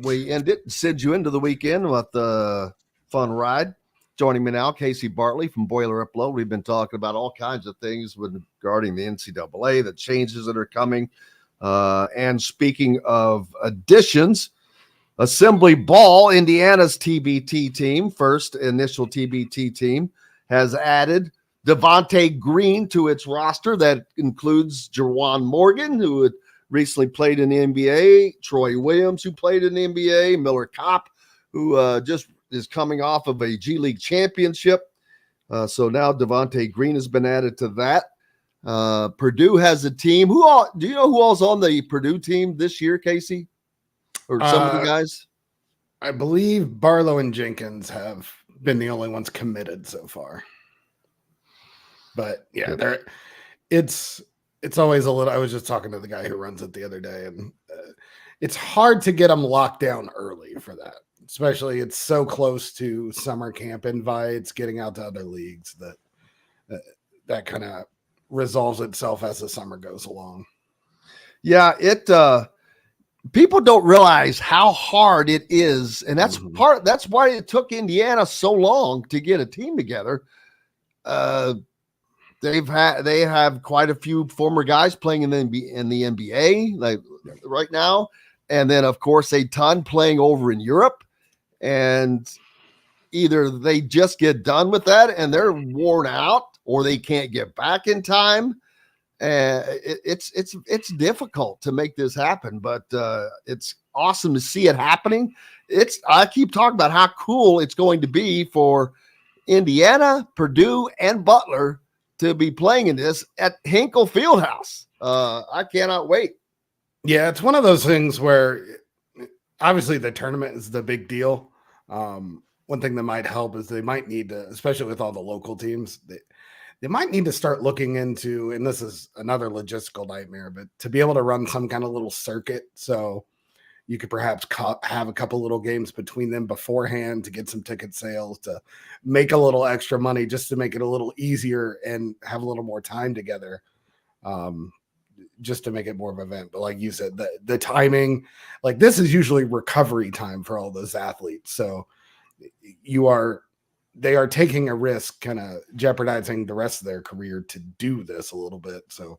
F: we send you into the weekend with a fun ride. Joining me now, Casey Bartley from Boiler Upload. We've been talking about all kinds of things regarding the NCAA, the changes that are coming. And speaking of additions, Assembly Ball, Indiana's TBT team, first initial TBT team, has added Devontae Green to its roster. That includes Jerwan Morgan, who had recently played in the NBA, Troy Williams, who played in the NBA, Miller Kopp, who just is coming off of a G League championship. So now Devontae Green has been added to that. Purdue has a team. Do you know who all's on the Purdue team this year, Casey? Or some of the guys?
G: I believe Barlow and Jenkins have been the only ones committed so far. But yeah, it's always a little. I was just talking to the guy who runs it the other day, and it's hard to get them locked down early for that. Especially, it's so close to summer camp invites, getting out to other leagues that kind of resolves itself as the summer goes along.
F: Yeah, people don't realize how hard it is, and that's that's why it took Indiana so long to get a team together. They have quite a few former guys playing in the NBA like right now, and then of course a ton playing over in Europe, and either they just get done with that and they're worn out, or they can't get back in time. It's difficult to make this happen, but it's awesome to see it happening. I keep talking about how cool it's going to be for Indiana, Purdue, and Butler to be playing in this at Hinkle Fieldhouse. I cannot wait.
G: Yeah, it's one of those things where obviously the tournament is the big deal. One thing that might help is they might need to, especially with all the local teams, they might need to start looking into, and this is another logistical nightmare, but to be able to run some kind of little circuit so you could perhaps have a couple little games between them beforehand to get some ticket sales, to make a little extra money, just to make it a little easier and have a little more time together, just to make it more of an event. But like you said, the timing, like this is usually recovery time for all those athletes. So they are taking a risk, kind of jeopardizing the rest of their career to do this a little bit. So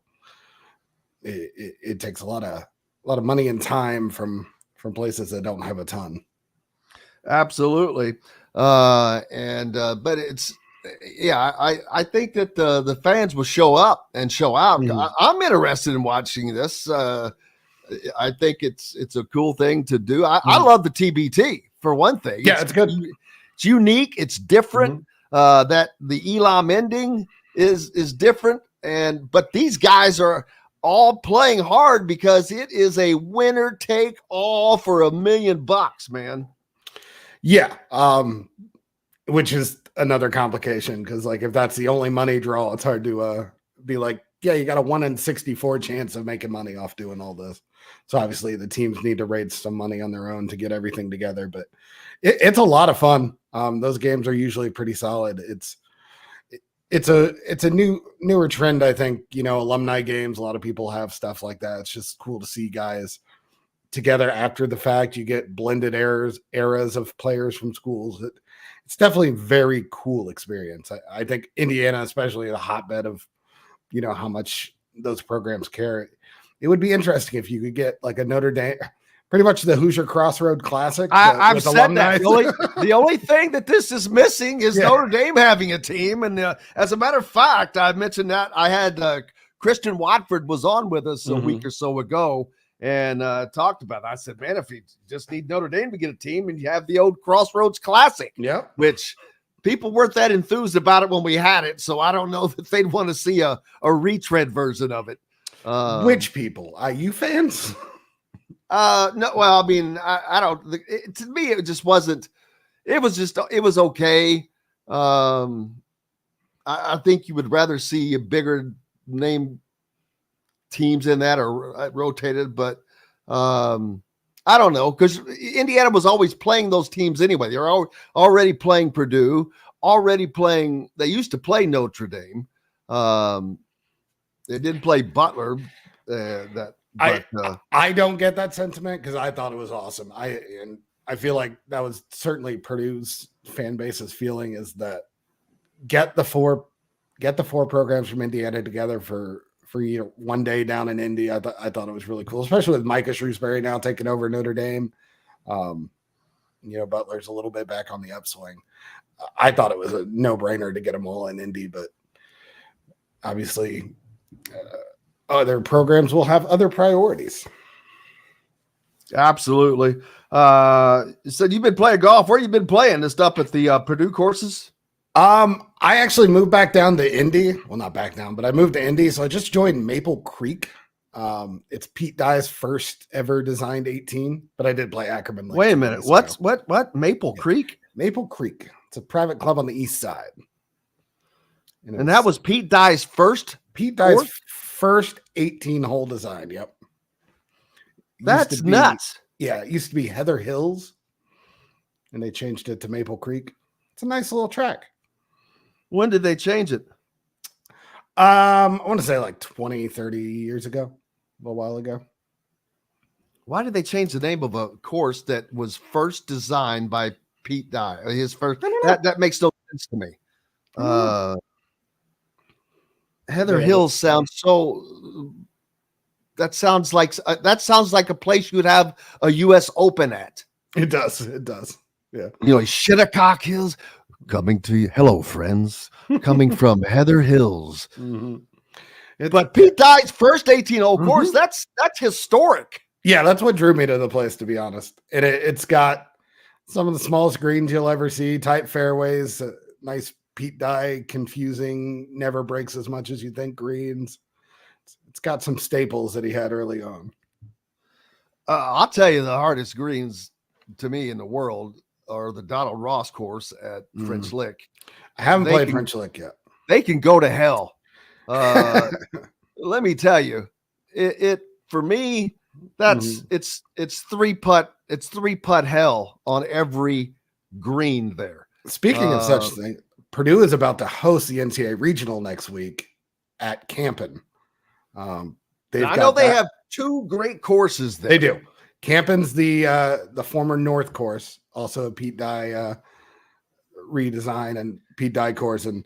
G: it takes a lot of money and time from places that don't have a ton.
F: Absolutely. But it's, yeah, I think that the fans will show up and show out. I'm interested in watching this. I think it's a cool thing to do. I love the TBT for one thing.
G: Yeah, it's good.
F: It's unique. It's different. That the Elam ending is different. But these guys are all playing hard because it is a winner take all for $1 million, man.
G: Yeah. Which is another complication, because like if that's the only money draw, it's hard to be like, yeah, you got a 1 in 64 chance of making money off doing all this. So obviously the teams need to raise some money on their own to get everything together, but it's a lot of fun. Those games are usually pretty solid. It's a newer trend, I think. Alumni games, a lot of people have stuff like that. It's just cool to see guys together after the fact. You get blended eras of players from schools. It's definitely a very cool experience. I think Indiana, especially a hotbed of, how much those programs care. it would be interesting if you could get like a Notre Dame, pretty much the Hoosier Crossroad Classic.
F: I've
G: with
F: said
G: alumni.
F: that. The only thing that this is missing is Notre Dame having a team. And as a matter of fact, I mentioned that I had Christian Watford was on with us a week or so ago and talked about it. I said, man, if you just need Notre Dame to get a team and you have the old Crossroads Classic, which people weren't that enthused about it when we had it. So I don't know that they'd want to see a retread version of it.
G: Which people? IU fans?
F: No, well, I mean, I don't. To me, it just wasn't. It was okay. I think you would rather see a bigger name teams in that or rotated, but I don't know, because Indiana was always playing those teams anyway. They were already playing Purdue, already playing. They used to play Notre Dame. They did play Butler.
G: I don't get that sentiment because I thought it was awesome. I feel like that was certainly Purdue's fan base's feeling, is that get the four programs from Indiana together for one day down in Indy. I thought it was really cool, especially with Micah Shrewsbury now taking over Notre Dame. Butler's a little bit back on the upswing. I thought it was a no-brainer to get them all in Indy, but obviously other programs will have other priorities.
F: Absolutely. So you've been playing golf. Where you been playing? Just up at the Purdue courses?
G: I actually moved back down to Indy. Well, not back down, but I moved to Indy. So I just joined Maple Creek. It's Pete Dye's first ever designed 18, but I did play Ackerman.
F: Wait a minute. What? Maple Creek?
G: Maple Creek. It's a private club on the east side.
F: And that was Pete Dye's first?
G: Pete Dye's first 18-hole design. Yep.
F: That's nuts.
G: Yeah, it used to be Heather Hills, and they changed it to Maple Creek. It's a nice little track.
F: When did they change it?
G: I want to say like 20, 30 years ago, a little while ago.
F: Why did they change the name of a course that was first designed by Pete Dye? His first. That makes no sense to me. Heather Hills sounds so. That sounds like a place you would have a U.S. Open at.
G: It does. It does. Yeah.
F: Shinnecock Hills. Coming to you. Hello, friends. Coming from Heather Hills. Mm-hmm. But Pete Dye's first 18-hole course, that's historic.
G: Yeah, that's what drew me to the place, to be honest. It's got some of the smallest greens you'll ever see, tight fairways, nice Pete Dye, confusing, never breaks as much as you think greens. It's got some staples that he had early on.
F: I'll tell you, the hardest greens to me in the world are the Donald Ross course at French Lick.
G: I haven't played French Lick yet.
F: They can go to hell. Let me tell you, it for me, that's it's three putt hell on every green there.
G: Speaking of such thing, Purdue is about to host the NCAA regional next week at Campen.
F: I know they have two great courses there.
G: They do. Campen's the former North course, also a Pete Dye redesign and Pete Dye course, and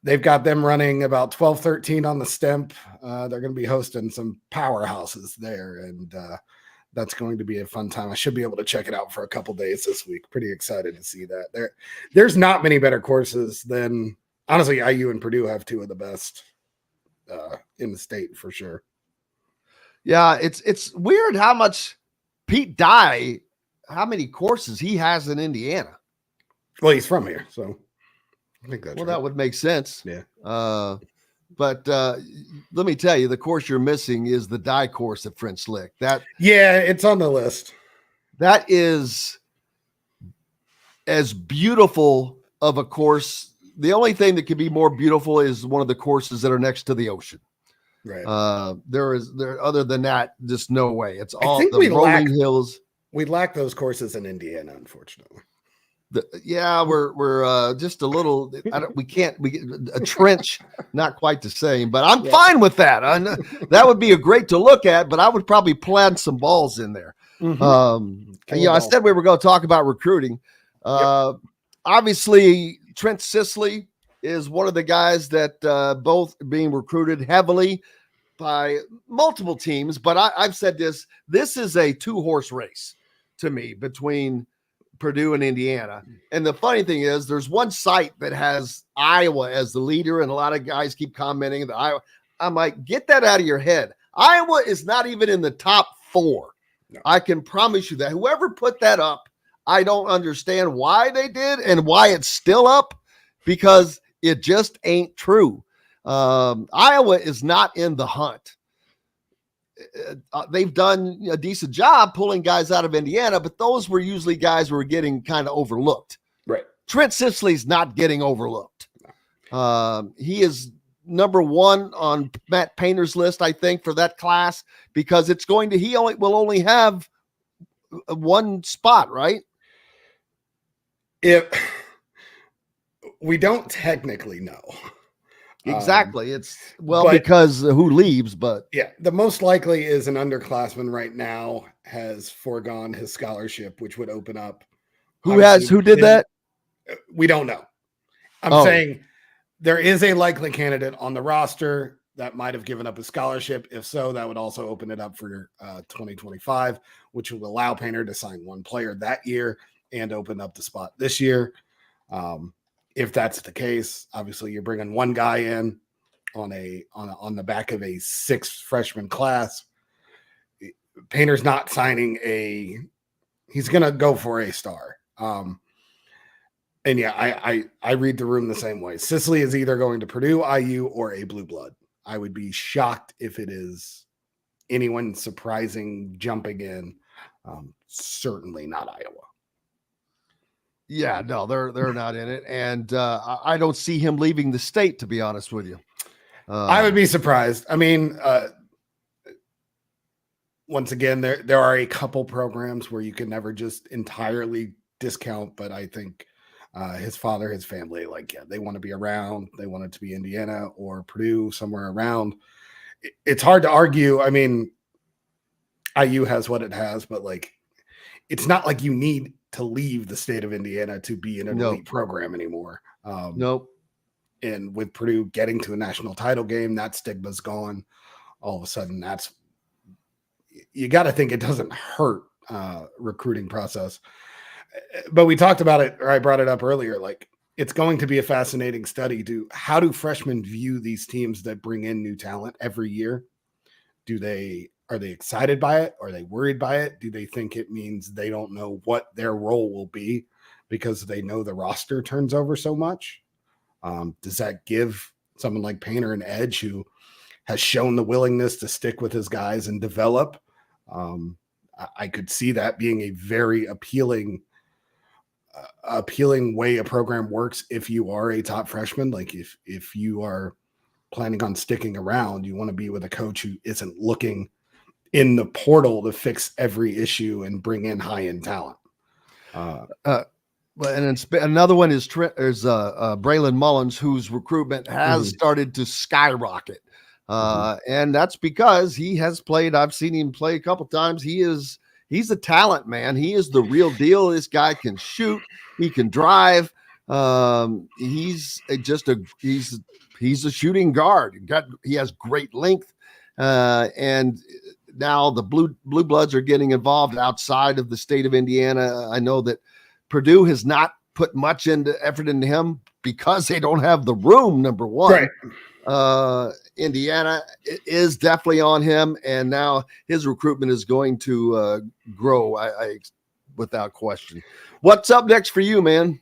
G: they've got them running about 12-13 on the Stemp. They're going to be hosting some powerhouses there, and that's going to be a fun time. I should be able to check it out for a couple days this week. Pretty excited to see that. There's not many better courses than, honestly, IU and Purdue have two of the best in the state for sure.
F: Yeah, it's weird how much Pete Dye, how many courses he has in Indiana.
G: Well, he's from here, so I think that's
F: that would make sense.
G: Yeah.
F: But let me tell you, the course you're missing is the Dye course at French Lick.
G: It's on the list.
F: That is as beautiful of a course. The only thing that could be more beautiful is one of the courses that are next to the ocean.
G: Right.
F: Other than that, just no way. It's all the rolling hills.
G: We lack those courses in Indiana, unfortunately.
F: We're just a little. We get a trench, not quite the same, but I'm fine with that. That would be great to look at, but I would probably plant some balls in there. I said we were going to talk about recruiting. Obviously, Trent Sisley is one of the guys that both being recruited heavily. by multiple teams, but I've said this is a 2-horse race to me between Purdue and Indiana. And the funny thing is there's one site that has Iowa as the leader, and a lot of guys keep commenting that Iowa. I'm like, get that out of your head. Iowa is not even in the top 4. No. I can promise you that. Whoever put that up, I don't understand why they did and why it's still up, because it just ain't true. Iowa is not in the hunt. They've done a decent job pulling guys out of Indiana, but those were usually guys who were getting kind of overlooked. Right. Trent Sisley's not getting overlooked. He is number 1 on Matt Painter's list, I think, for that class, because will only have one spot, right?
G: If we don't technically know.
F: Exactly. Because who leaves, but
G: yeah, the most likely is an underclassman right now has foregone his scholarship, which would open up.
F: Who did that?
G: We don't know. I'm saying there is a likely candidate on the roster that might have given up a scholarship. If so, that would also open it up for 2025, which will allow Painter to sign one player that year and open up the spot this year. If that's the case, obviously you're bringing one guy in on the back of a 6 freshman class. Painter's not signing he's going to go for a star. And yeah, I read the room the same way. Sisley is either going to Purdue, IU, or a blue blood. I would be shocked if it is anyone surprising jumping in. Certainly not Iowa.
F: Yeah, no, they're not in it, and I don't see him leaving the state, to be honest with you.
G: I would be surprised. I mean, once again, there are a couple programs where you can never just entirely discount, but I think his father, his family, they want to be around. They want it to be Indiana or Purdue, somewhere around. It's hard to argue. I mean, IU has what it has, but it's not like you need to leave the state of Indiana to be in an elite program anymore.
F: Nope.
G: And with Purdue getting to a national title game, that stigma's gone. All of a sudden, you got to think it doesn't hurt recruiting process. But we talked about it, or I brought it up earlier. It's going to be a fascinating study to how do freshmen view these teams that bring in new talent every year? Are they excited by it? Are they worried by it? Do they think it means they don't know what their role will be because they know the roster turns over so much? Does that give someone like Painter an edge who has shown the willingness to stick with his guys and develop? I could see that being a very appealing way a program works if you are a top freshman. If you are planning on sticking around, you want to be with a coach who isn't looking in the portal to fix every issue and bring in high-end talent.
F: And another one is Braylon Mullins, whose recruitment has started to skyrocket. And that's because he has played. I've seen him play a couple times. He's a talent, man. He is the real deal. This guy can shoot. He can drive. He's a shooting guard. He has great length. And now the blue bloods are getting involved outside of the state of Indiana. I know that Purdue has not put much effort into him because they don't have the room, number one. Right. Indiana is definitely on him, and now his recruitment is going to grow, I without question. What's up next for you, man?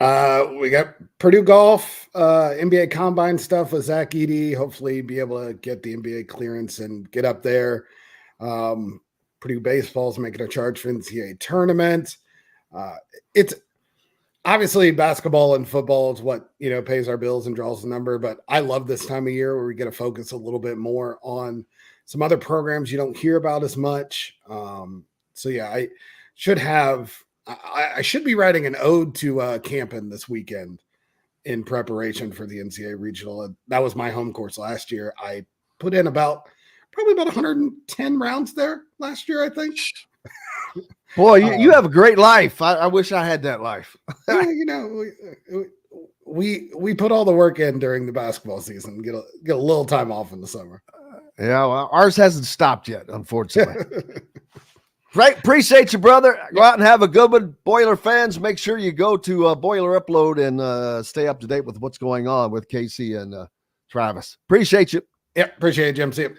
G: We got Purdue golf, NBA combine stuff with Zach Edey. Hopefully be able to get the NBA clearance and get up there. Purdue baseball's making a charge for NCAA tournament. It's obviously basketball and football is what, pays our bills and draws the number, but I love this time of year where we get to focus a little bit more on some other programs you don't hear about as much. I should be writing an ode to Campen this weekend in preparation for the NCAA regional. That was my home course last year. I put in probably about 110 rounds there last year, I think.
F: Boy, you have a great life. I wish I had that life.
G: We put all the work in during the basketball season. Get a little time off in the summer.
F: Yeah, well, ours hasn't stopped yet, unfortunately. Right. Appreciate you, brother. Go out and have a good one. Boiler fans, make sure you go to Boiler Upload and stay up to date with what's going on with Casey and Travis. Appreciate you.
G: Yep. Appreciate it, Jim. See you.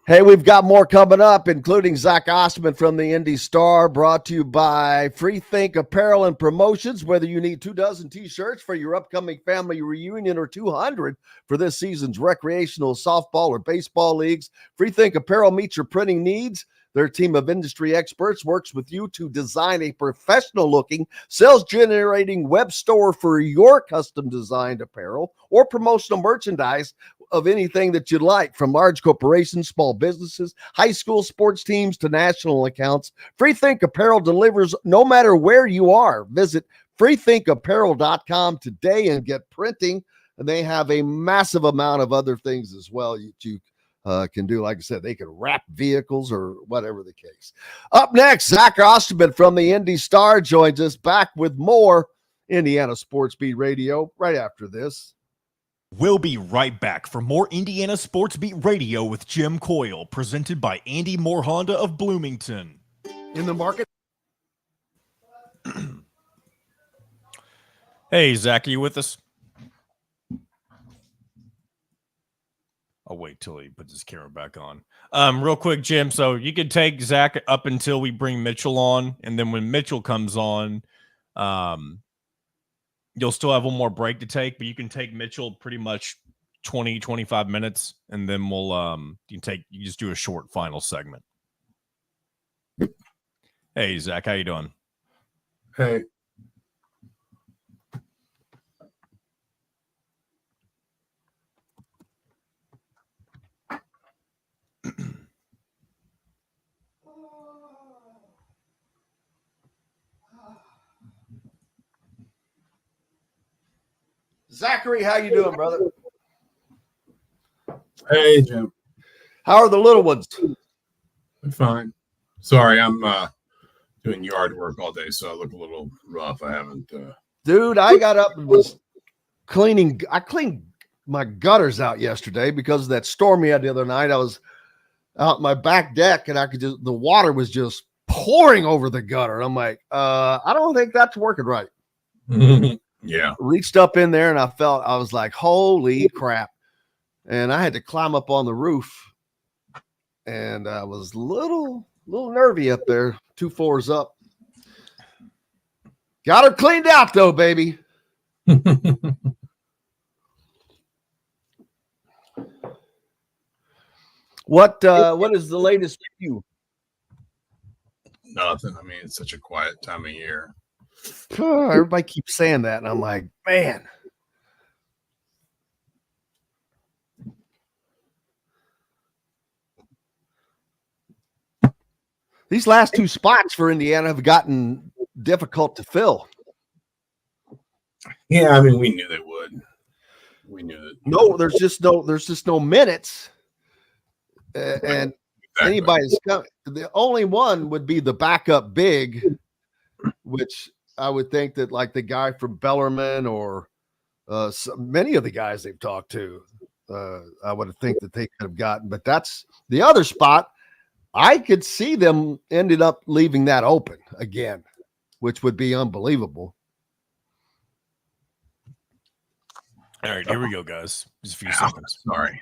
F: Hey, we've got more coming up, including Zach Osterman from the Indy Star, brought to you by Free Think Apparel and Promotions. Whether you need 24 T-shirts for your upcoming family reunion or 200 for this season's recreational softball or baseball leagues, Free Think Apparel meets your printing needs. Their team of industry experts works with you to design a professional-looking, sales-generating web store for your custom-designed apparel or promotional merchandise of anything that you'd like, from large corporations, small businesses, high school sports teams to national accounts. Free Think Apparel delivers no matter where you are. Visit freethinkapparel.com today and get printing. And they have a massive amount of other things as well that you can do. Like I said, they can wrap vehicles or whatever the case. Up next, Zach Osterman from the Indy Star joins us, back with more Indiana Sports Beat Radio right after this.
A: We'll be right back for more Indiana Sports Beat Radio with Jim Coyle, presented by Andy Moore Honda of Bloomington.
F: In the market.
A: Hey, Zach, are you with us? I'll wait till he puts his camera back on. Real quick, Jim, so you could take Zach up until we bring Mitchell on, and then when Mitchell comes on, you'll still have one more break to take, but you can take Mitchell pretty much 20, 25 minutes, and then we'll you just do a short final segment. Hey, Zach, how you doing?
H: Hey.
F: Zachary, how you doing, brother?
H: Hey, Jim.
F: How are the little ones?
H: I'm fine. Sorry, I'm doing yard work all day, so I look a little rough. I haven't.
F: Dude, I got up and was cleaning. I cleaned my gutters out yesterday because of that storm we had the other night. I was out my back deck and the water was just pouring over the gutter. I'm like, I don't think that's working right.
H: Yeah.
F: Reached up in there and I was like, holy crap. And I had to climb up on the roof, and I was a little nervy up there, 2 floors up. Got her cleaned out though, baby. What is the latest with you?
H: Nothing. I mean, it's such a quiet time of year.
F: Everybody keeps saying that, and I'm like, man. These last 2 spots for Indiana have gotten difficult to fill.
H: Yeah, I mean, we knew they would. We knew that.
F: No, there's just no minutes. And anybody's coming. The only one would be the backup big, which I would think that like the guy from Bellarmine or many of the guys they've talked to, I would think that they could have gotten. But that's the other spot. I could see them ended up leaving that open again, which would be unbelievable.
A: All right, here we go, guys. Just a few seconds.
H: Sorry.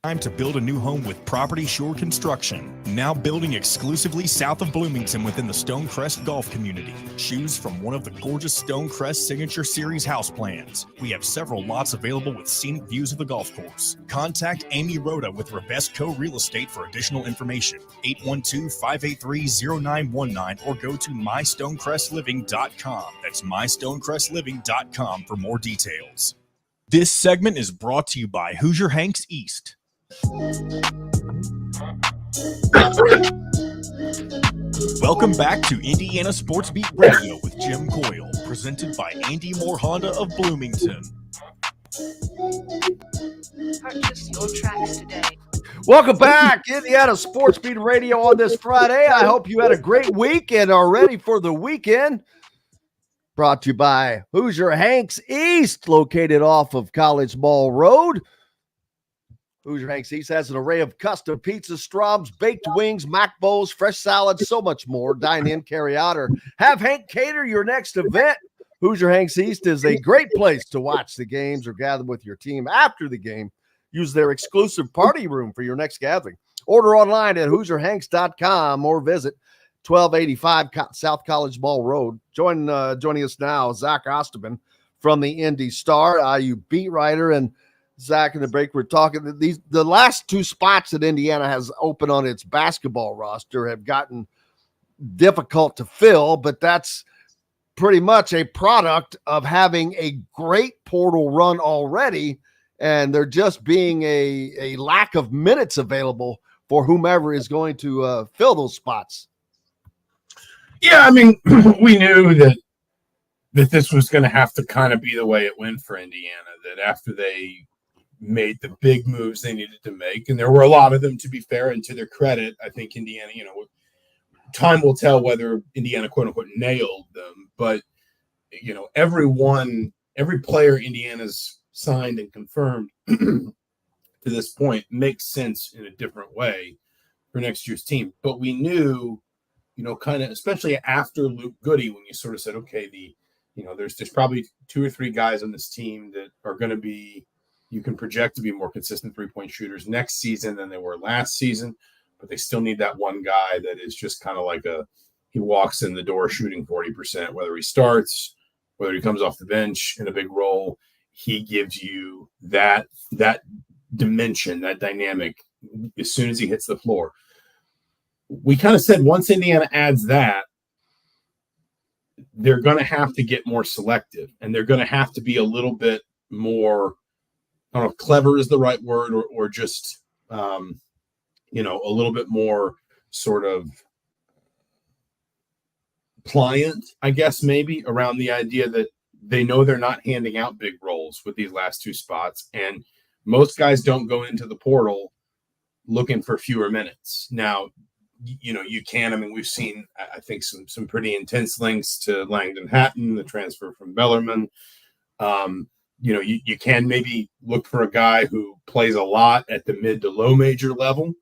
A: Time to build a new home with Property Shore Construction. Now building exclusively south of Bloomington within the Stonecrest Golf community. Choose from one of the gorgeous Stonecrest Signature Series house plans. We have several lots available with scenic views of the golf course. Contact Amy Rhoda with Revesco Real Estate for additional information. 812-583-0919 or go to mystonecrestliving.com. That's mystonecrestliving.com for more details. This segment is brought to you by Hoosier Hanks East. Welcome back to Indiana Sports Beat Radio with Jim Coyle, presented by Andy Moore Honda of Bloomington.
I: Purchase your tracks today.
F: Welcome back, Indiana Sports Beat Radio on this Friday. I hope you had a great week and are ready for the weekend. Brought to you by Hoosier Hanks East, located off of College Mall Road. Hoosier Hanks East has an array of custom pizzas, straws, baked wings, mac bowls, fresh salads, so much more. Dine in, carry out, or have Hank cater your next event. Hoosier Hanks East is a great place to watch the games or gather with your team after the game. Use their exclusive party room for your next gathering. Order online at HoosierHanks.com or visit 1285 South College Mall Road. Joining us now, Zach Osterman from the Indy Star, IU beat writer. And Zach, in the break, we're talking the last two spots that Indiana has open on its basketball roster have gotten difficult to fill, but that's pretty much a product of having a great portal run already, and there just being a lack of minutes available for whomever is going to fill those spots.
H: Yeah, I mean, we knew that this was going to have to kind of be the way it went for Indiana, that after they made the big moves they needed to make, and there were a lot of them, to be fair, and to their credit, I think Indiana, time will tell whether Indiana, quote unquote, nailed them, but, every player Indiana's signed and confirmed to this point makes sense in a different way for next year's team. But we knew, kind of, especially after Luke Goody, when you sort of said, okay, there's probably 2 or 3 guys on this team that are going to be, you can project to be more consistent 3-point shooters next season than they were last season, but they still need that one guy that is just kind of like he walks in the door shooting 40%, whether he starts, whether he comes off the bench in a big role. He gives you that dimension, that dynamic as soon as he hits the floor. We kind of said once Indiana adds that, they're going to have to get more selective, and they're going to have to be a little bit more, I don't know if clever is the right word, or just, a little bit more sort of pliant, I guess, maybe, around the idea that they know they're not handing out big roles with these last 2 spots. And most guys don't go into the portal looking for fewer minutes. Now, you can, I mean, we've seen, I think, some pretty intense links to Langdon Hatton, the transfer from Bellarmine. You can maybe look for a guy who plays a lot at the mid to low major level.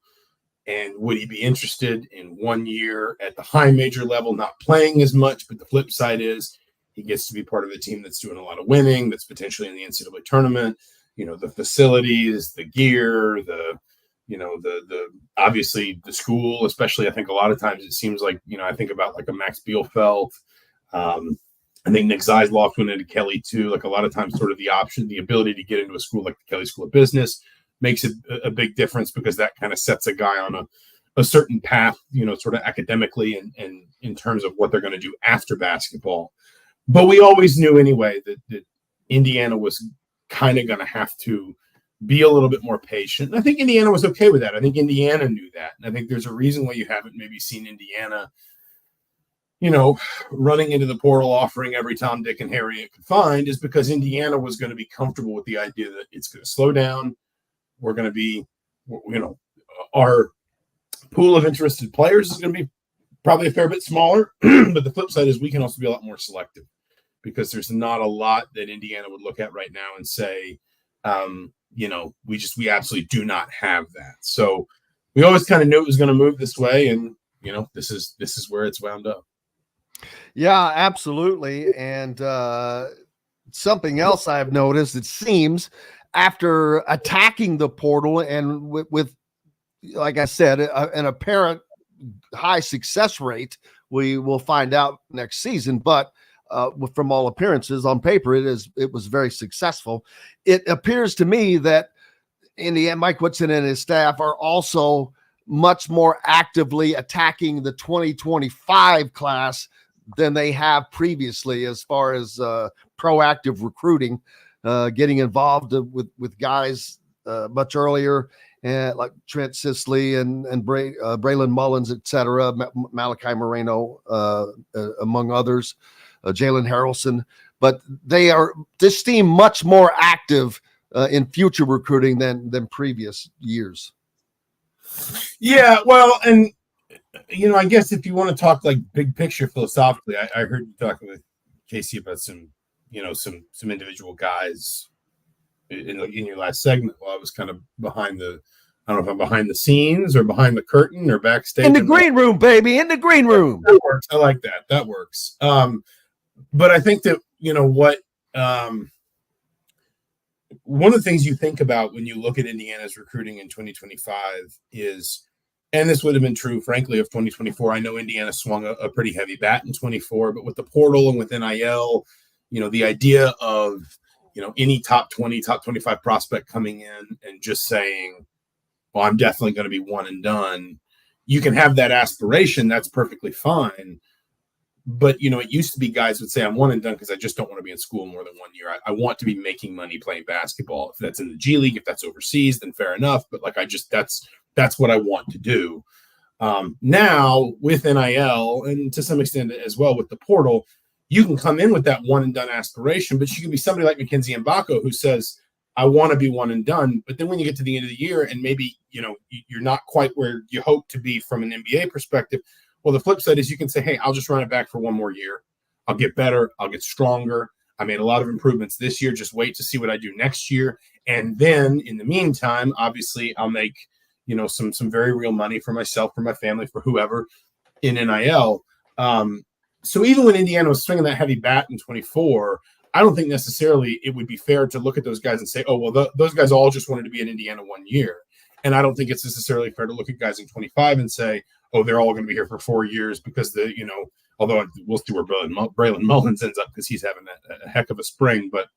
H: And would he be interested in 1 year at the high major level, not playing as much? But the flip side is he gets to be part of a team that's doing a lot of winning, that's potentially in the NCAA tournament. The facilities, the gear, the obviously the school, especially. I think a lot of times it seems like, I think about like a Max Bielfeldt. I think Nick Zeisloft went into Kelly too. Like a lot of times, sort of the ability to get into a school like the Kelly School of Business makes it a big difference, because that kind of sets a guy on a certain path, sort of academically and in terms of what they're going to do after basketball. But we always knew anyway that Indiana was kind of going to have to be a little bit more patient. And I think Indiana was okay with that. I think Indiana knew that. And I think there's a reason why you haven't maybe seen Indiana, running into the portal, offering every Tom, Dick, and Harry it could find, is because Indiana was going to be comfortable with the idea that it's going to slow down. We're going to be, our pool of interested players is going to be probably a fair bit smaller. But the flip side is we can also be a lot more selective, because there's not a lot that Indiana would look at right now and say, we absolutely do not have that. So we always kind of knew it was going to move this way. And, this is where it's wound up.
F: Yeah, absolutely. And something else I've noticed, it seems, after attacking the portal and with like I said, an apparent high success rate, we will find out next season. But from all appearances, on paper, it was very successful. It appears to me that Mike Woodson and his staff are also much more actively attacking the 2025 class than they have previously, as far as proactive recruiting, getting involved with guys much earlier, like Trent Sisley and Braylon Mullins, et cetera, Malachi Moreno, among others, Jalen Harrelson. But this team much more active in future recruiting than previous years.
H: Yeah, well, and I guess if you want to talk like big picture philosophically, I heard you talking with Casey about some individual guys in your last segment, while I was kind of behind the, I don't know if I'm behind the scenes or behind the curtain or backstage.
F: In the green room, baby, in the green room.
H: That works. I like that. That works. But I think that, one of the things you think about when you look at Indiana's recruiting in 2025 is, and this would have been true, frankly, of 2024. I know Indiana swung a pretty heavy bat in 24, but with the portal and with NIL, the idea of, any top 20, top 25 prospect coming in and just saying, well, I'm definitely going to be one and done. You can have that aspiration. That's perfectly fine. But, it used to be guys would say, I'm one and done because I just don't want to be in school more than 1 year. I want to be making money playing basketball. If that's in the G League, if that's overseas, then fair enough. But that's what I want to do. Now with NIL and to some extent as well with the portal, you can come in with that one and done aspiration, but you can be somebody like Mackenzie Mbako who says, I want to be one and done. But then when you get to the end of the year and maybe, you're not quite where you hope to be from an NBA perspective, well, the flip side is you can say, hey, I'll just run it back for one more year. I'll get better. I'll get stronger. I made a lot of improvements this year. Just wait to see what I do next year. And then in the meantime, obviously, I'll make, some very real money for myself, for my family, for whoever in NIL. So even when Indiana was swinging that heavy bat in 24, I don't think necessarily it would be fair to look at those guys and say, oh, well, those guys all just wanted to be in Indiana 1 year. And I don't think it's necessarily fair to look at guys in 25 and say, oh, they're all going to be here for 4 years because although we'll see where Braylon Mullins ends up because he's having a heck of a spring. But,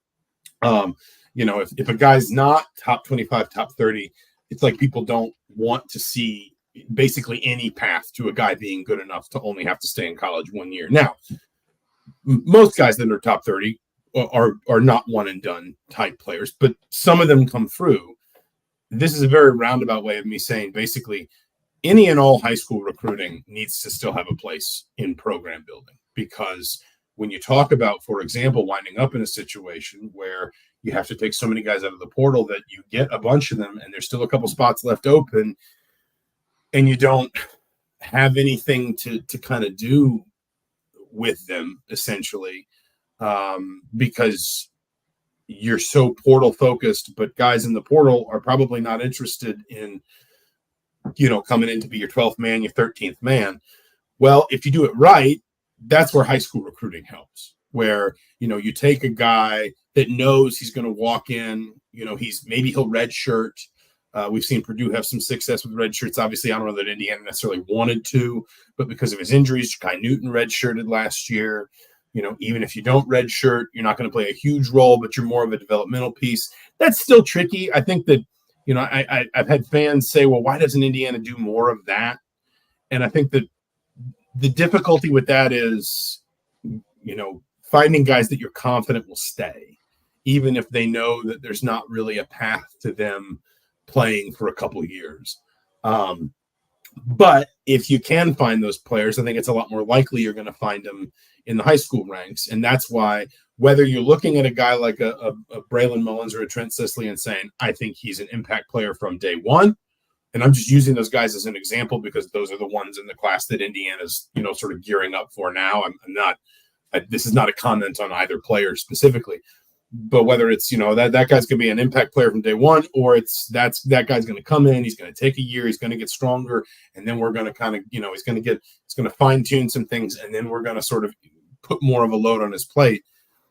H: if a guy's not top 25, top 30, it's like people don't want to see basically any path to a guy being good enough to only have to stay in college 1 year. Now, most guys that are top 30 are not one and done type players, but some of them come through. This is a very roundabout way of me saying basically any and all high school recruiting needs to still have a place in program building, because when you talk about, for example, winding up in a situation where you have to take so many guys out of the portal that you get a bunch of them and there's still a couple spots left open and you don't have anything to kind of do with them essentially, because you're so portal focused, but guys in the portal are probably not interested in, coming in to be your 12th man, your 13th man. Well, if you do it right, that's where high school recruiting helps, where, you take a guy that knows he's going to walk in, maybe he'll redshirt. We've seen Purdue have some success with red shirts. Obviously, I don't know that Indiana necessarily wanted to, but because of his injuries, Kai Newton redshirted last year. Even if you don't redshirt, you're not going to play a huge role, but you're more of a developmental piece. That's still tricky. I think that, I've had fans say, well, why doesn't Indiana do more of that? And I think that the difficulty with that is, finding guys that you're confident will stay, even if they know that there's not really a path to them playing for a couple of years. But if you can find those players, I think it's a lot more likely you're going to find them in the high school ranks. And that's why whether you're looking at a guy like a Braylon Mullins or a Trent Sisley and saying, I think he's an impact player from day one, and I'm just using those guys as an example because those are the ones in the class that Indiana's, sort of gearing up for now. This is not a comment on either player specifically, but whether it's, that guy's going to be an impact player from day one, or that guy's going to come in, he's going to take a year, he's going to get stronger. And then we're going to kind of, he's going to fine tune some things. And then we're going to sort of put more of a load on his plate.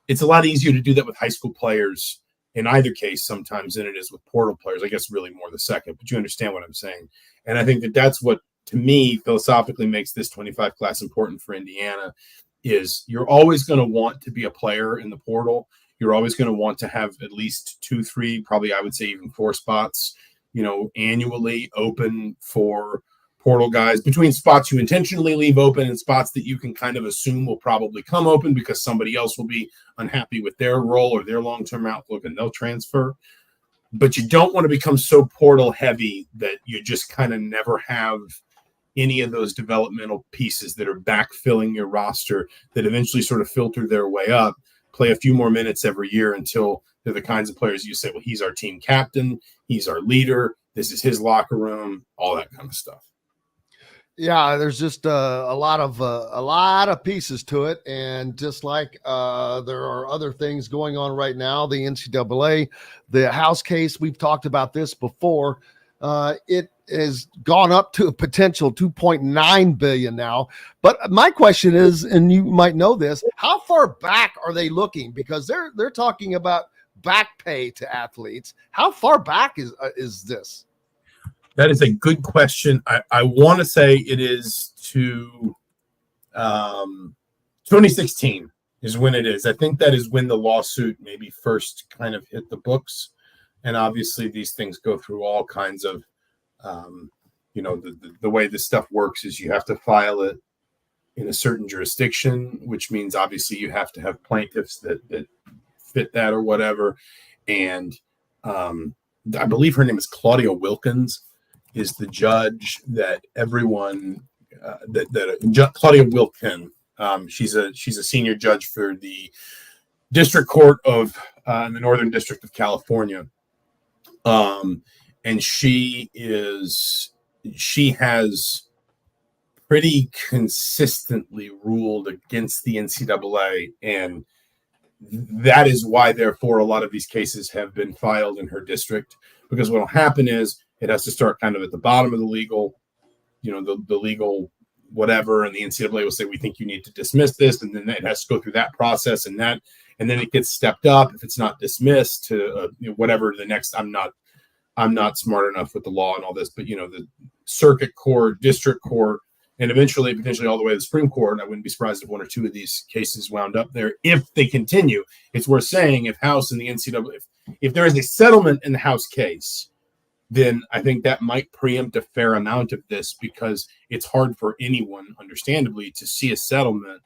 H: It's a lot easier to do that with high school players in either case sometimes than it is with portal players. I guess really more the second, but you understand what I'm saying. And I think that that's what, to me, philosophically makes this 25 class important for Indiana is you're always going to want to be a player in the portal. You're always going to want to have at least 2, 3, probably I would say even 4 spots, annually open for portal guys, between spots you intentionally leave open and spots that you can kind of assume will probably come open because somebody else will be unhappy with their role or their long-term outlook and they'll transfer. But you don't want to become so portal heavy that you just kind of never have any of those developmental pieces that are backfilling your roster that eventually sort of filter their way up, play a few more minutes every year until they're the kinds of players you say, well, he's our team captain, he's our leader, this is his locker room, all that kind of stuff.
F: Yeah, there's just a lot of pieces to it, and just like there are other things going on right now, the NCAA, the House case, we've talked about this before. It has gone up to a potential $2.9 billion now. But my question is, and you might know this, how far back are they looking? Because they're talking about back pay to athletes. How far back is this?
H: That is a good question. I want to say it is to 2016 is when it is. I think that is when the lawsuit maybe first kind of hit the books. And obviously these things go through all kinds of, the way this stuff works is you have to file it in a certain jurisdiction, which means obviously you have to have plaintiffs that fit that or whatever. And I believe her name is Claudia Wilkins, is the judge that everyone Claudia Wilkin. She's a senior judge for the District Court of in the Northern District of California, and she has pretty consistently ruled against the NCAA, and that is why, therefore, a lot of these cases have been filed in her district, because what will happen is it has to start kind of at the bottom of the legal, the legal whatever, and the NCAA will say, we think you need to dismiss this, and then it has to go through that process, and then it gets stepped up if it's not dismissed to whatever the next. I'm not smart enough with the law and all this, but the circuit court, district court, and eventually potentially all the way to the Supreme Court. I wouldn't be surprised if one or two of these cases wound up there if they continue. It's worth saying, if House and the NCAA, if there is a settlement in the House case, then I think that might preempt a fair amount of this, because it's hard for anyone, understandably, to see a settlement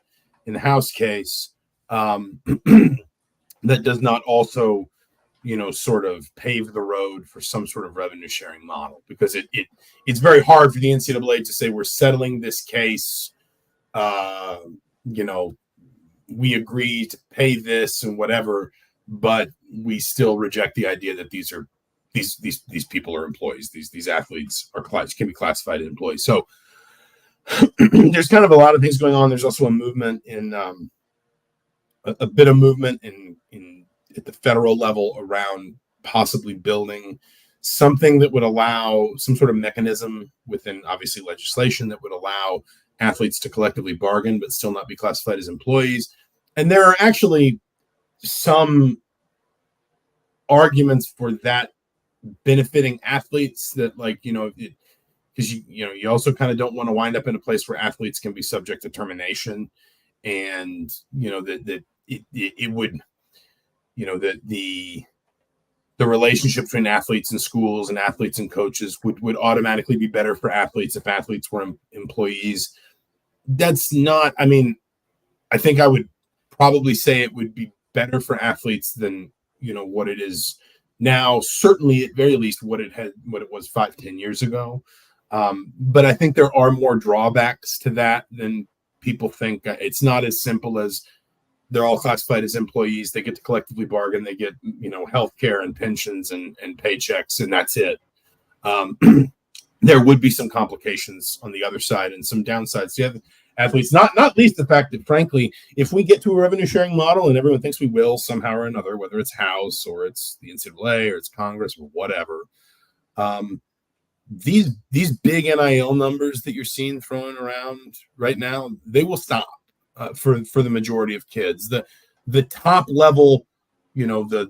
H: in the House case that does not also, sort of pave the road for some sort of revenue sharing model, because it's very hard for the NCAA to say, we're settling this case, we agree to pay this and whatever, but we still reject the idea that these people are employees. These athletes can be classified as employees. So there's kind of a lot of things going on. There's also a movement in a bit of movement in at the federal level around possibly building something that would allow some sort of mechanism within, obviously, legislation that would allow athletes to collectively bargain but still not be classified as employees. And there are actually some arguments for that benefiting athletes, that because you also kind of don't want to wind up in a place where athletes can be subject to termination, and that it would the relationship between athletes and schools and athletes and coaches would automatically be better for athletes if athletes were employees. That's not, I think I would probably say it would be better for athletes than what it is now, certainly at very least what it was 5-10 years ago. But I think there are more drawbacks to that than people think. It's not as simple as they're all classified as employees. They get to collectively bargain. They get, health care and pensions and paychecks, and that's it. There would be some complications on the other side and some downsides. The athletes, not least the fact that, frankly, if we get to a revenue sharing model, and everyone thinks we will somehow or another, whether it's House or it's the NCAA or it's Congress or whatever, these big NIL numbers that you're seeing thrown around right now, they will stop for the majority of kids. The top level, to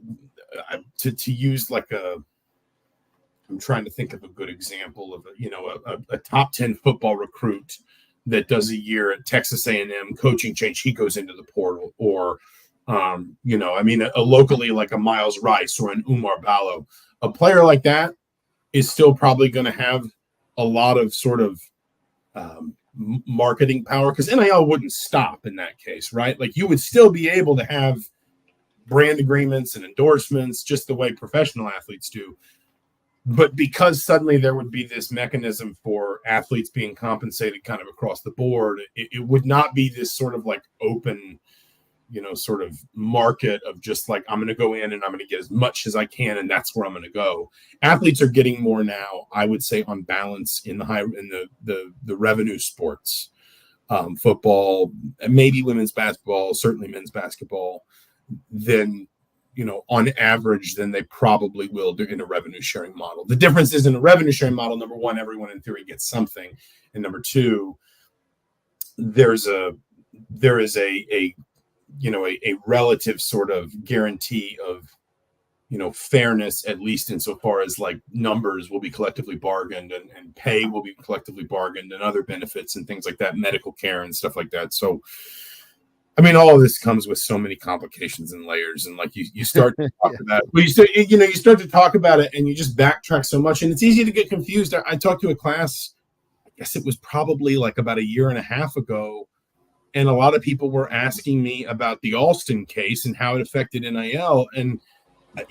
H: use like I'm trying to think of a good example of a top 10 football recruit that does a year at Texas A&M coaching change. He goes into the portal, or a locally like a Miles Rice or an Umar Ballo. A player like that is still probably going to have a lot of sort of marketing power, because NIL wouldn't stop in that case, right? Like, you would still be able to have brand agreements and endorsements just the way professional athletes do. But because suddenly there would be this mechanism for athletes being compensated kind of across the board, it would not be this sort of like open, sort of market of just like, I'm going to go in and I'm going to get as much as I can, and that's where I'm going to go. Athletes are getting more now, I would say, on balance in the revenue sports, football, maybe women's basketball, certainly men's basketball, than on average than they probably will do in a revenue sharing model. The difference is in a revenue sharing model, number one, everyone in theory gets something, and number two, there is a relative sort of guarantee of fairness, at least insofar as like numbers will be collectively bargained and pay will be collectively bargained and other benefits and things like that, medical care and stuff like that. So I mean, all of this comes with so many complications and layers, and like you start to talk about it, but you start to talk about it and you just backtrack so much, and it's easy to get confused. I talked to a class, I guess it was probably like about a year and a half ago, and a lot of people were asking me about the Alston case and how it affected NIL. And, I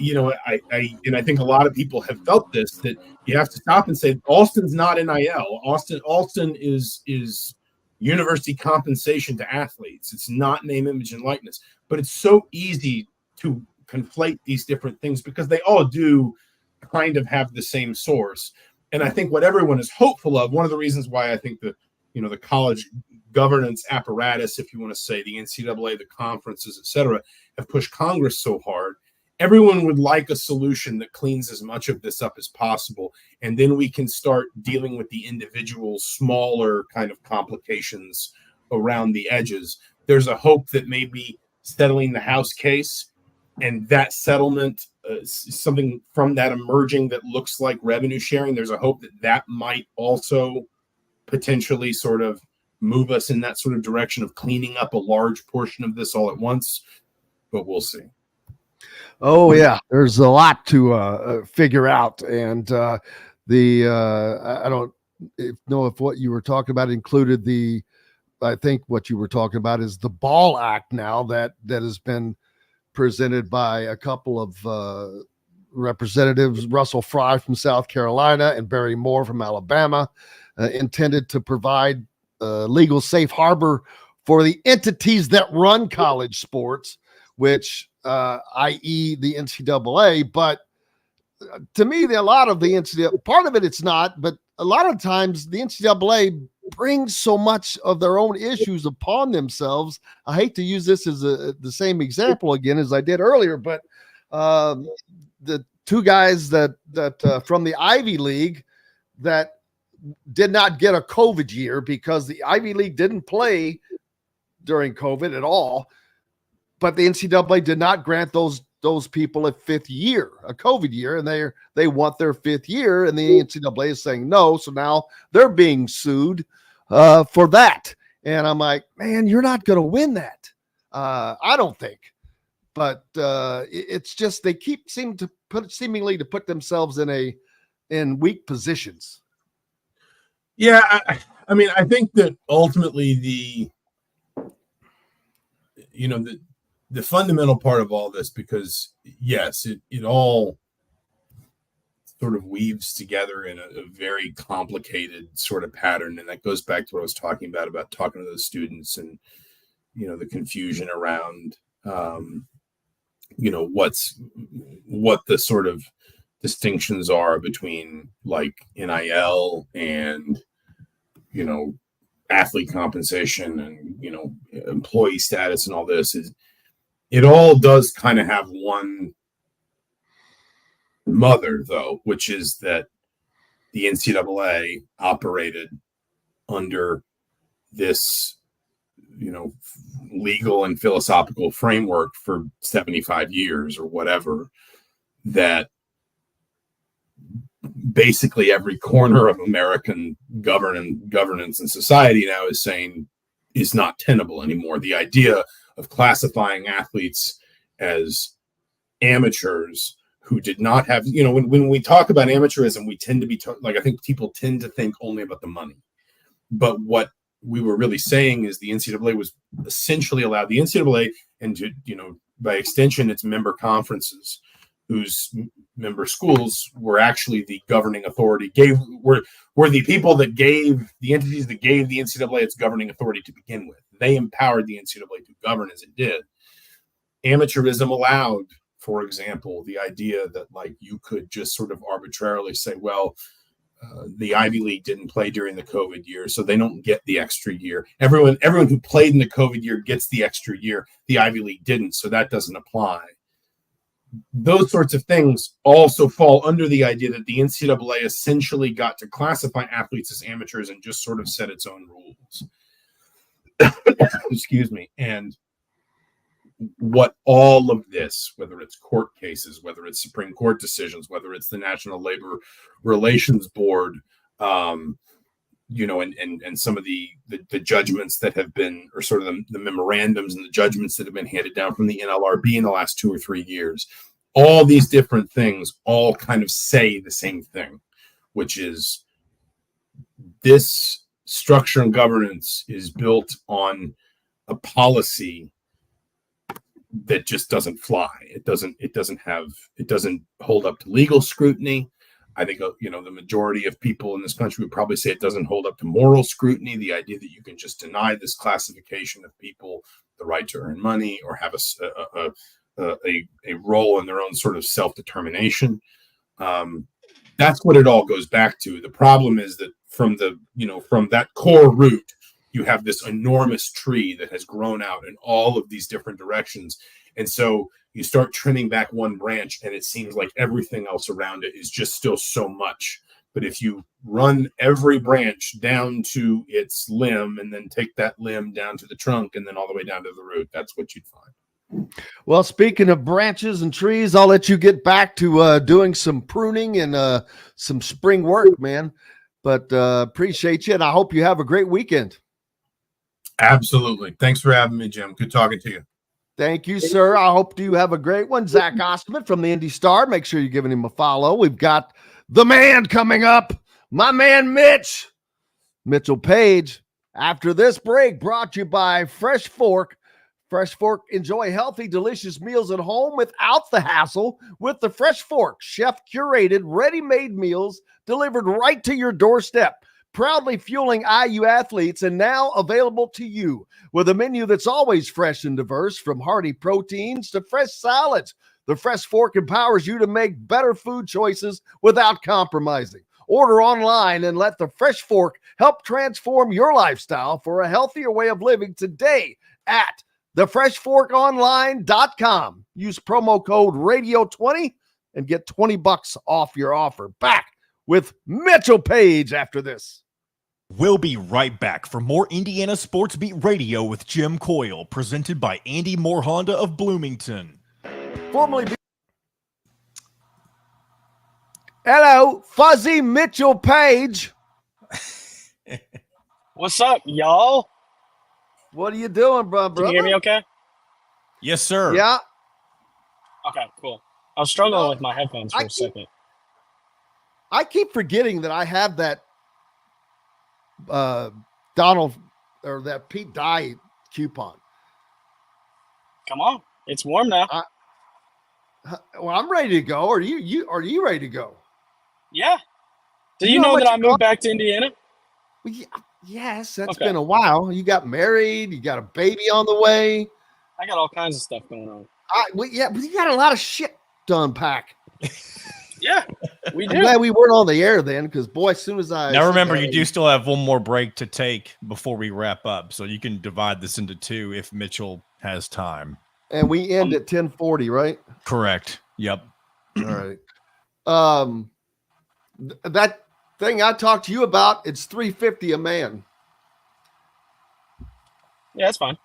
H: think a lot of people have felt this, that you have to stop and say, Alston's not NIL. Alston is university compensation to athletes. It's not name, image, and likeness. But it's so easy to conflate these different things because they all do kind of have the same source. And I think what everyone is hopeful of, one of the reasons why I think the college governance apparatus, if you want to say, the NCAA, the conferences, et cetera, have pushed Congress so hard. Everyone would like a solution that cleans as much of this up as possible. And then we can start dealing with the individual, smaller kind of complications around the edges. There's a hope that maybe settling the House case and that settlement, something from that emerging that looks like revenue sharing, there's a hope that might also potentially sort of move us in that sort of direction of cleaning up a large portion of this all at once, but we'll see.
F: Oh yeah, there's a lot to figure out, and I don't know if what you were talking about included I think what you were talking about is the Ball Act now that has been presented by a couple of representatives, Russell Fry from South Carolina and Barry Moore from Alabama, intended to provide legal safe harbor for the entities that run college sports, which i.e. the NCAA. But to me, a lot of the NCAA, part of it's not, but a lot of times the NCAA brings so much of their own issues upon themselves. I hate to use this as the same example again as I did earlier, but the two guys that from the Ivy League that did not get a COVID year because the Ivy League didn't play during COVID at all, but the NCAA did not grant those people a fifth year, a COVID year, and they want their fifth year, and the NCAA is saying no, so now they're being sued for that. And I'm like, man, you're not going to win that. I don't think. But it's just they seemingly to put themselves in weak positions.
H: Yeah, I mean, I think that ultimately the fundamental part of all this, because yes, it all sort of weaves together in a very complicated sort of pattern, and that goes back to what I was talking about talking to the students and the confusion around what the sort of distinctions are between like NIL and athlete compensation and employee status and all this. It all does kind of have one mother, though, which is that the NCAA operated under this legal and philosophical framework for 75 years or whatever, that basically every corner of American governance and society now is saying is not tenable anymore. The idea of classifying athletes as amateurs who did not have, when we talk about amateurism, we tend to be I think people tend to think only about the money. But what we were really saying is the NCAA was essentially allowed, the NCAA and by extension its member conferences, whose member schools were actually the governing authority, were the people that gave the entities that gave the NCAA its governing authority to begin with. They empowered the NCAA to govern as it did. Amateurism allowed, for example, the idea that like you could just sort of arbitrarily say, well, the Ivy League didn't play during the COVID year, so they don't get the extra year. Everyone who played in the COVID year gets the extra year. The Ivy League didn't, so that doesn't apply. Those sorts of things also fall under the idea that the NCAA essentially got to classify athletes as amateurs and just sort of set its own rules. Excuse me. And what all of this, whether it's court cases, whether it's Supreme Court decisions, whether it's the National Labor Relations Board, and some of the judgments that have been, or sort of the memorandums and the judgments that have been handed down from the NLRB in the last 2 or 3 years, all these different things all kind of say the same thing, which is this structure and governance is built on a policy that just doesn't fly. It doesn't hold up to legal scrutiny. I think, the majority of people in this country would probably say it doesn't hold up to moral scrutiny. The idea that you can just deny this classification of people the right to earn money or have a role in their own sort of self-determination. That's what it all goes back to. The problem is that from that core root, you have this enormous tree that has grown out in all of these different directions. And so you start trimming back one branch and it seems like everything else around it is just still so much. But if you run every branch down to its limb and then take that limb down to the trunk and then all the way down to the root, that's what you'd find.
F: Well, speaking of branches and trees, I'll let you get back to doing some pruning and some spring work, man. But appreciate you, and I hope you have a great weekend.
H: Absolutely. Thanks for having me, Jim. Good talking to you.
F: Thank you, sir. I hope you have a great one. Zach Osterman from the Indy Star. Make sure you're giving him a follow. We've got the man coming up, my man Mitchell Paige. After this break, brought to you by Fresh Fork. Fresh Fork, enjoy healthy, delicious meals at home without the hassle with the Fresh Fork, chef-curated, ready-made meals delivered right to your doorstep. Proudly fueling IU athletes and now available to you with a menu that's always fresh and diverse, from hearty proteins to fresh salads. The Fresh Fork empowers you to make better food choices without compromising. Order online and let the Fresh Fork help transform your lifestyle for a healthier way of living today at thefreshforkonline.com. Use promo code radio20 and get $20 off your offer. Back with Mitchell Paige after this.
A: We'll be right back for more Indiana Sports Beat Radio with Jim Coyle, presented by Andy Moore Honda of Bloomington.
F: Hello, Fuzzy Mitchell Paige.
J: What's up, y'all?
F: What are you doing, brother?
J: Can you hear me okay?
A: Yes, sir.
F: Yeah.
J: Okay, cool. I was struggling with my headphones for a second.
F: I keep forgetting that I have that Donald or that Pete Dye coupon.
J: Come on, it's warm now.
F: Well, I'm ready to go. Are you ready to go?
J: Yeah. Do you know that I moved back to Indiana?
F: Well, yes, that's been a while. You got married. You got a baby on the way.
J: I got all kinds of stuff going on.
F: But you got a lot of shit to unpack.
J: Yeah, we do.
F: I'm glad we weren't on the air then, because boy, as soon as I
A: now remember, you do still have one more break to take before we wrap up, so you can divide this into two if Mitchell has time.
F: And we end at 10:40, right?
A: Correct. Yep.
F: All right. That thing I talked to you about, it's $350 a man.
J: Yeah, that's fine.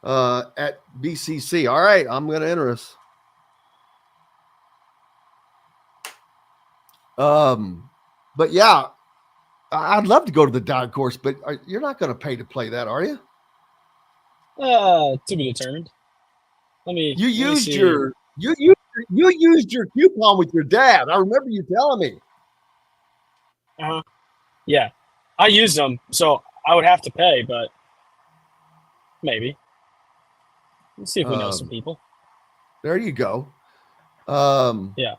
F: At BCC. All right, I'm going to enter us. But yeah, I'd love to go to the dive course, but you're not going to pay to play that, are you?
J: To be determined.
F: You used your coupon with your dad. I remember you telling me.
J: Yeah, I used them, so I would have to pay, but maybe. Let's see if we know some people.
F: There you go.
J: Yeah.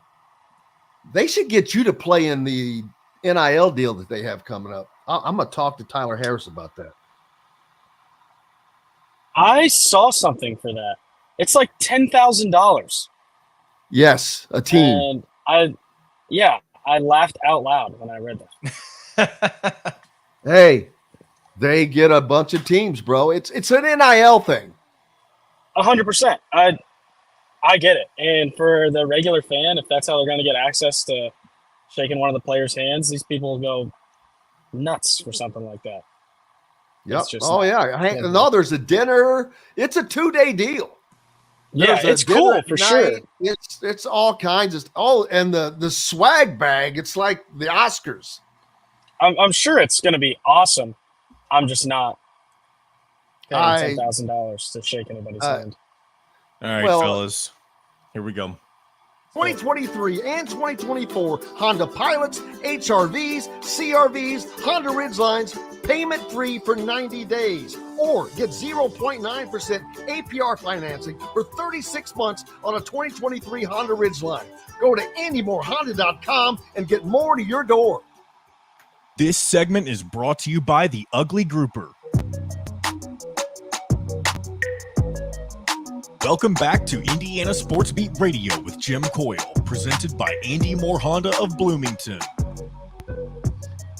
F: They should get you to play in the NIL deal that they have coming up. I'm going to talk to Tyler Harris about that.
J: I saw something for that. It's like $10,000.
F: Yes, a team.
J: And I laughed out loud when I read that.
F: Hey, they get a bunch of teams, bro. It's an NIL thing.
J: 100%. I get it. And for the regular fan, if that's how they're going to get access to shaking one of the players' hands, these people will go nuts for something like that.
F: Yep. No, there's a dinner. It's a 2-day deal.
J: Yeah, it's cool for sure.
F: It's all kinds of and the swag bag. It's like the Oscars.
J: I'm sure it's going to be awesome. I'm just not paying $10,000 to shake anybody's hand.
A: All right, fellas, here we go.
F: 2023 and 2024 Honda Pilots, HRVs, CRVs, Honda Ridgelines, payment free for 90 days. Or get 0.9% APR financing for 36 months on a 2023 Honda Ridgeline. Go to AndyMooreHonda.com and get more to your door.
A: This segment is brought to you by the Ugly Grouper. Welcome back to Indiana Sports Beat Radio with Jim Coyle, presented by Andy Moore Honda of Bloomington.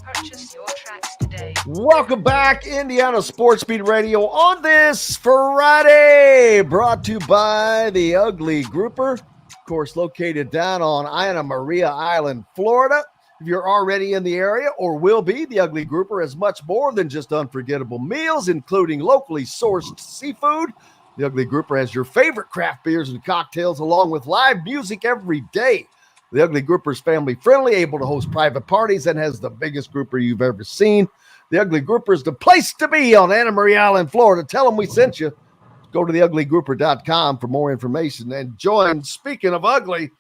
I: Purchase your tracks today.
F: Welcome back, Indiana Sports Beat Radio on this Friday, brought to you by the Ugly Grouper, of course, located down on Anna Maria Island, Florida. If you're already in the area or will be, the Ugly Grouper has much more than just unforgettable meals, including locally sourced seafood. The Ugly Grouper has your favorite craft beers and cocktails along with live music every day. The Ugly Grouper is family friendly, able to host private parties, and has the biggest grouper you've ever seen. The Ugly Grouper is the place to be on Anna Maria Island, Florida. Tell them we sent you. Go to theuglygrouper.com for more information. And join, speaking of ugly,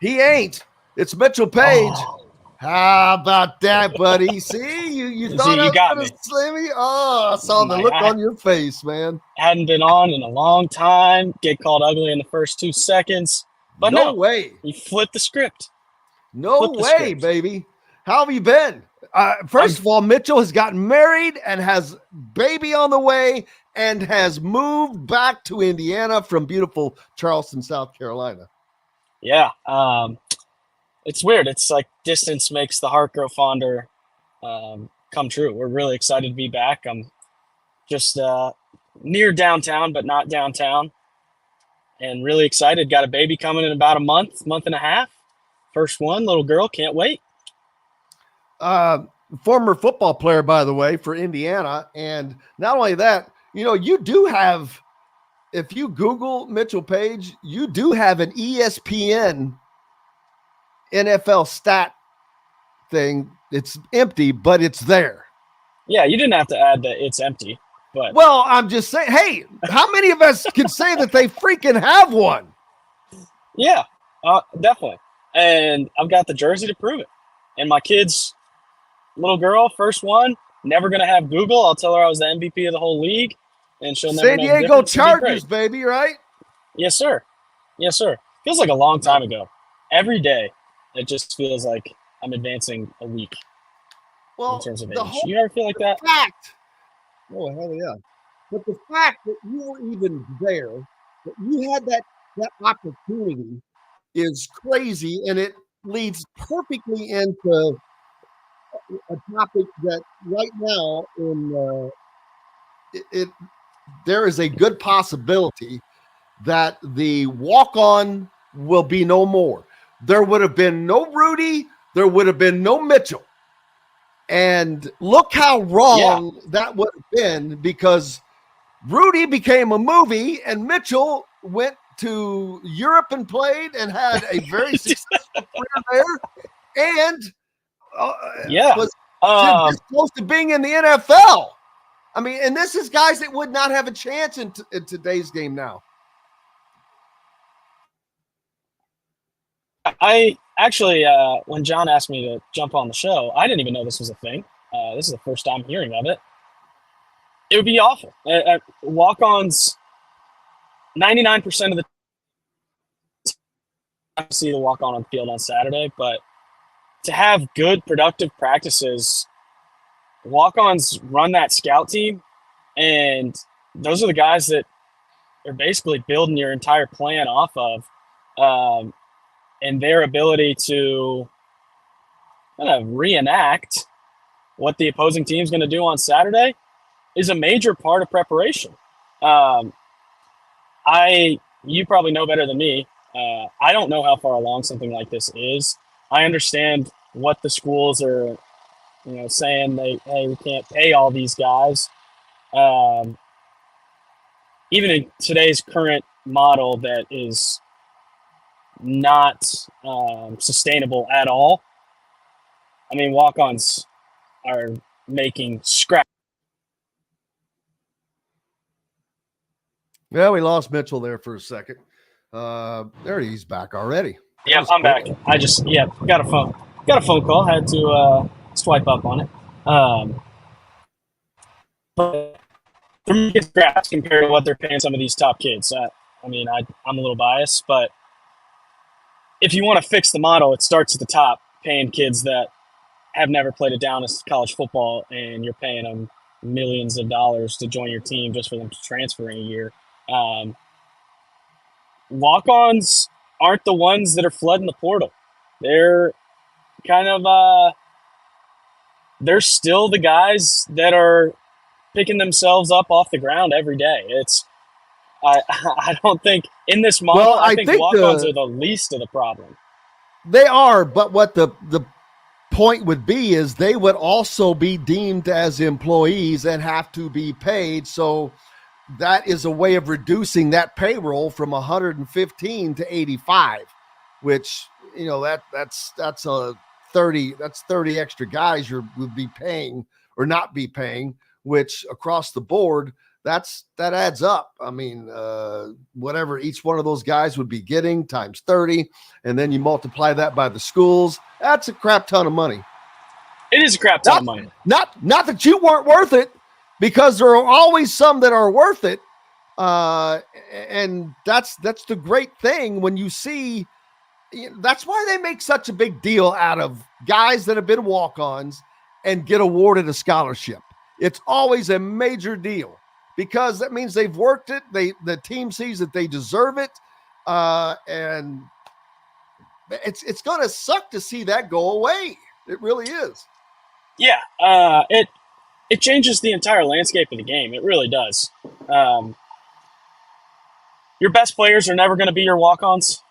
F: he ain't. It's Mitchell Paige. Oh. How about that, buddy? See, you thought
J: you got
F: me. Slimmy? Oh, I saw the look on your face, man.
J: Hadn't been on in a long time. Get called ugly in the first 2 seconds. But no
F: way.
J: You flipped the script.
F: No way, baby. How have you been? First of all, Mitchell has gotten married and has baby on the way and has moved back to Indiana from beautiful Charleston, South Carolina.
J: Yeah. It's weird. It's like distance makes the heart grow fonder come true. We're really excited to be back. I'm just near downtown, but not downtown. And really excited. Got a baby coming in about a month and a half. First one, little girl. Can't wait.
F: Former football player, by the way, for Indiana. And not only that, you do have, if you Google Mitchell Paige, you do have an ESPN NFL stat thing. It's empty, but it's there.
J: Yeah, you didn't have to add that it's empty. But
F: well, I'm just saying, hey, how many of us can say that they freaking have one?
J: Yeah, definitely. And I've got the jersey to prove it. And my kid's little girl, first one, never going to have Google. I'll tell her I was the MVP of the whole league, and she'll never
F: San Diego Chargers, baby, right?
J: Yes, sir. Yes, sir. Feels like a long time ago. Every day, it just feels like I'm advancing a week.
F: Well,
J: in terms of age. You ever feel like that?
F: Oh, hell yeah. But the fact that you were even there, that you had that opportunity is crazy, and it leads perfectly into a topic that right now there is a good possibility that the walk-on will be no more. There would have been no Rudy. There would have been no Mitchell. And look how wrong that would have been, because Rudy became a movie and Mitchell went to Europe and played and had a very successful career there, and was just close to being in the NFL. I mean, and this is guys that would not have a chance in today's game now.
J: I actually, when John asked me to jump on the show, I didn't even know this was a thing. This is the first time hearing of it. It would be awful. Walk-ons, 99% of the to see the walk on the field on Saturday, but to have good, productive practices, walk-ons run that scout team, and those are the guys that are basically building your entire plan off of, and their ability to kind of reenact what the opposing team is going to do on Saturday is a major part of preparation. You probably know better than me. I don't know how far along something like this is. I understand what the schools are, saying we can't pay all these guys. Even in today's current model that is not sustainable at all. I mean, walk-ons are making scrap.
F: Yeah, we lost Mitchell there for a second. There he's back already.
J: Yeah, I'm back. I just got a phone call. Had to swipe up on it. But they're making scraps compared to what they're paying some of these top kids. I'm a little biased, but if you want to fix the model, it starts at the top, paying kids that have never played it down as college football, and you're paying them millions of dollars to join your team just for them to transfer in a year. Walk-ons aren't the ones that are flooding the portal. They're kind of they're still the guys that are picking themselves up off the ground every day. I don't think in this model, I think walk-ons are the least of the problem.
F: They are, but what the point would be is they would also be deemed as employees and have to be paid. So that is a way of reducing that payroll from 115 to 85, which, that's a 30, that's 30 extra guys you would be paying or not be paying, which across the board, that adds up. I mean, whatever each one of those guys would be getting times 30, and then you multiply that by the schools, that's a crap ton of money.
J: It is a crap ton of money.
F: Not that you weren't worth it, because there are always some that are worth it. And that's the great thing when you see, that's why they make such a big deal out of guys that have been walk-ons and get awarded a scholarship. It's always a major deal because that means they've worked it. The team sees that they deserve it. And it's going to suck to see that go away. It really is.
J: Yeah. It changes the entire landscape of the game. It really does. Your best players are never going to be your walk-ons,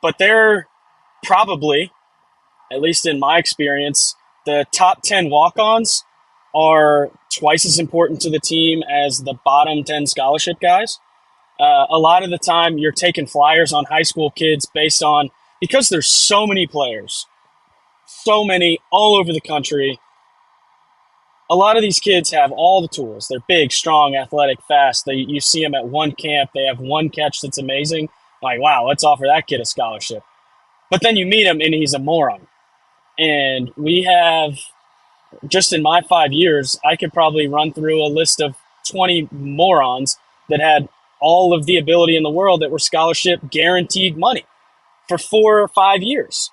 J: but they're probably, at least in my experience, the top 10 walk-ons are twice as important to the team as the bottom 10 scholarship guys. A lot of the time you're taking flyers on high school kids because there's so many players, so many all over the country. A lot of these kids have all the tools. They're big, strong, athletic, fast. You see them at one camp. They have one catch that's amazing. Like, wow, let's offer that kid a scholarship. But then you meet him and he's a moron. And we have, just in my 5 years, I could probably run through a list of 20 morons that had all of the ability in the world that were scholarship guaranteed money for 4 or 5 years.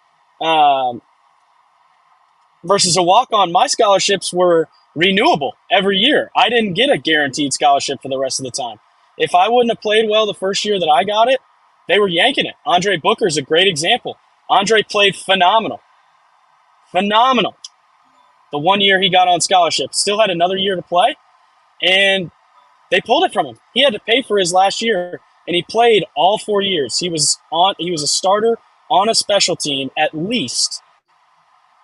J: Versus a walk-on, my scholarships were renewable every year. I didn't get a guaranteed scholarship for the rest of the time. If I wouldn't have played well the first year that I got it, they were yanking it. Andre Booker is a great example. Andre played phenomenal. Phenomenal. The 1 year he got on scholarship, still had another year to play, and they pulled it from him. He had to pay for his last year, and he played all 4 years. He was a starter on a special team at least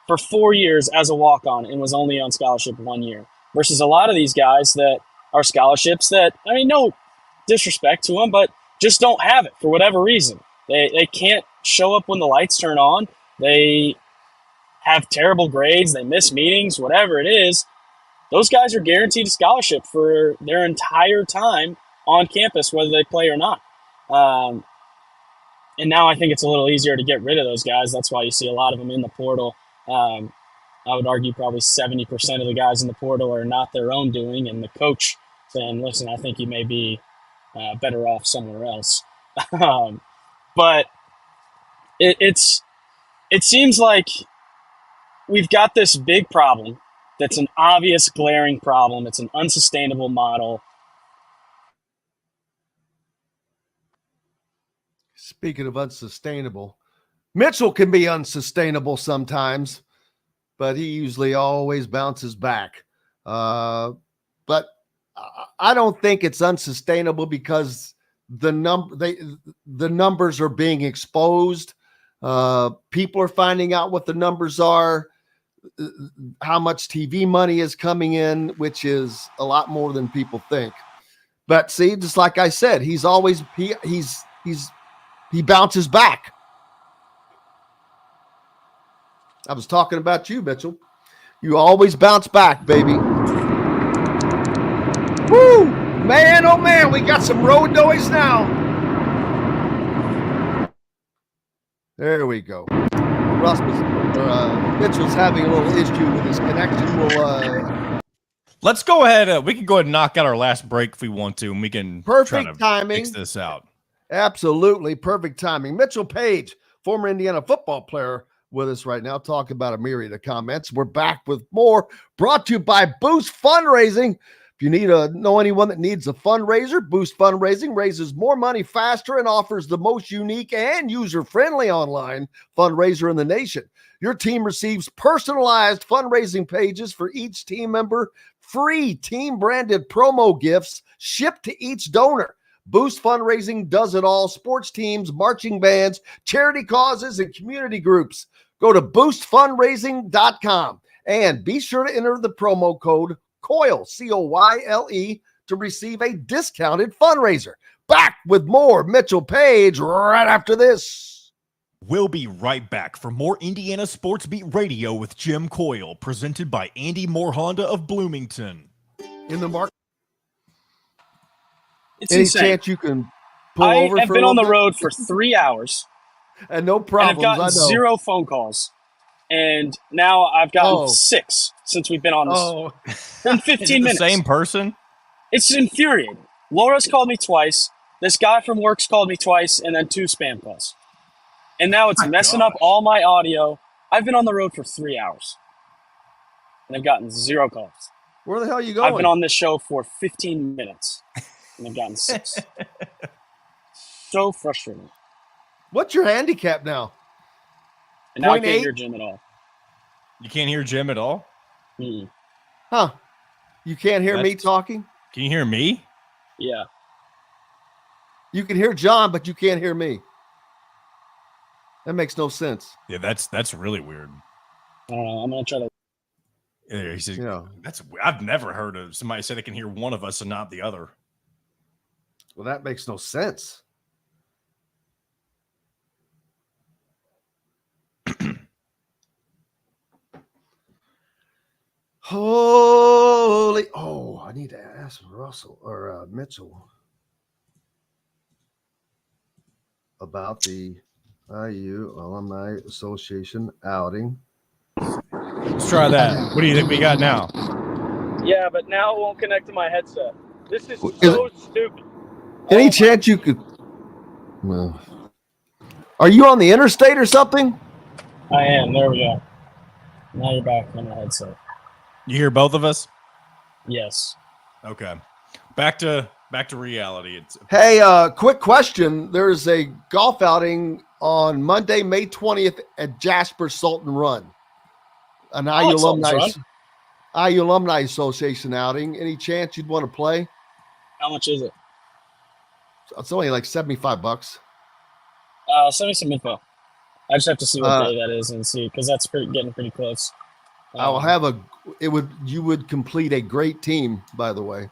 J: for 4 years as a walk-on and was only on scholarship 1 year. Versus a lot of these guys that are scholarships that, no disrespect to them, but just don't have it for whatever reason. They can't show up when the lights turn on. They have terrible grades. They miss meetings, whatever it is. Those guys are guaranteed a scholarship for their entire time on campus, whether they play or not. And now I think it's a little easier to get rid of those guys. That's why you see a lot of them in the portal. I would argue probably 70% of the guys in the portal are not their own doing, and the coach saying, listen, I think you may be better off somewhere else. But It seems like we've got this big problem that's an obvious glaring problem. It's an unsustainable model.
F: Speaking of unsustainable, Mitchell can be unsustainable sometimes, but he usually always bounces back. But I don't think it's unsustainable because the numbers are being exposed. People are finding out what the numbers are, how much TV money is coming in, which is a lot more than people think. But see, just like I said, he bounces back. I was talking about you, Mitchell. You always bounce back, baby. Woo! Man, oh man, we got some road noise now. There we go. Mitchell's having a little issue with his connection.
A: Let's go ahead. We can go ahead and knock out our last break if we want to, and we can
F: perfect timing.
A: Fix this out.
F: Absolutely perfect timing. Mitchell Paige, former Indiana football player, with us right now, talking about a myriad of comments. We're back with more, brought to you by Boost Fundraising. If you know anyone that needs a fundraiser, Boost Fundraising raises more money faster and offers the most unique and user-friendly online fundraiser in the nation. Your team receives personalized fundraising pages for each team member, free team-branded promo gifts shipped to each donor. Boost Fundraising does it all: sports teams, marching bands, charity causes, and community groups. Go to boostfundraising.com and be sure to enter the promo code COYLE, COYLE, to receive a discounted fundraiser. Back with more Mitchell Paige right after this.
A: We'll be right back for more Indiana Sports Beat Radio with Jim Coyle, presented by Andy Moore Honda of Bloomington.
F: In the market.
J: It's
F: Any
J: insane.
F: chance you can pull over?
J: I've been on the road for 3 hours.
F: And no problems.
J: And I've gotten 0 phone calls. And now I've gotten 6 since we've been on this. In 15 minutes.
A: The same person?
J: It's infuriating. Laura's called me twice. This guy from work's called me twice, and then 2 spam calls. And now it's messing up all my audio. I've been on the road for 3 hours. And I've gotten 0 calls.
F: Where the hell are you going?
J: I've been on this show for 15 minutes. And I've gotten 6. So frustrating.
F: What's your handicap now?
J: And now I can't hear Jim at all.
A: You can't hear Jim at all?
J: Mm-mm.
F: Huh. You can't hear me talking?
A: Can you hear me?
J: Yeah.
F: You can hear John, but you can't hear me. That makes no sense.
A: Yeah, that's really weird.
J: I don't know. I'm going to try to.
A: Yeah, he says, I've never heard of somebody say they can hear one of us and not the other.
F: Well, that makes no sense. Holy! Oh, I need to ask Russell or Mitchell about the IU Alumni Association outing.
A: Let's try that. What do you think we got now?
J: Yeah, but now it won't connect to my headset. This is so stupid.
F: Any chance you could? Well, are you on the interstate or something?
J: I am. There we go. Now you're back on the headset.
A: You hear both of us?
J: Yes.
A: Okay. Back to reality.
F: Hey, quick question. There's a golf outing on Monday, May 20th at Jasper Sultan Run. An IU Alumni Association outing. Any chance you'd want to play?
J: How much is it?
F: It's only like $75.
J: Send me some info. I just have to see what day that is and see, because that's getting pretty close.
F: I will have you would complete a great team, by the way.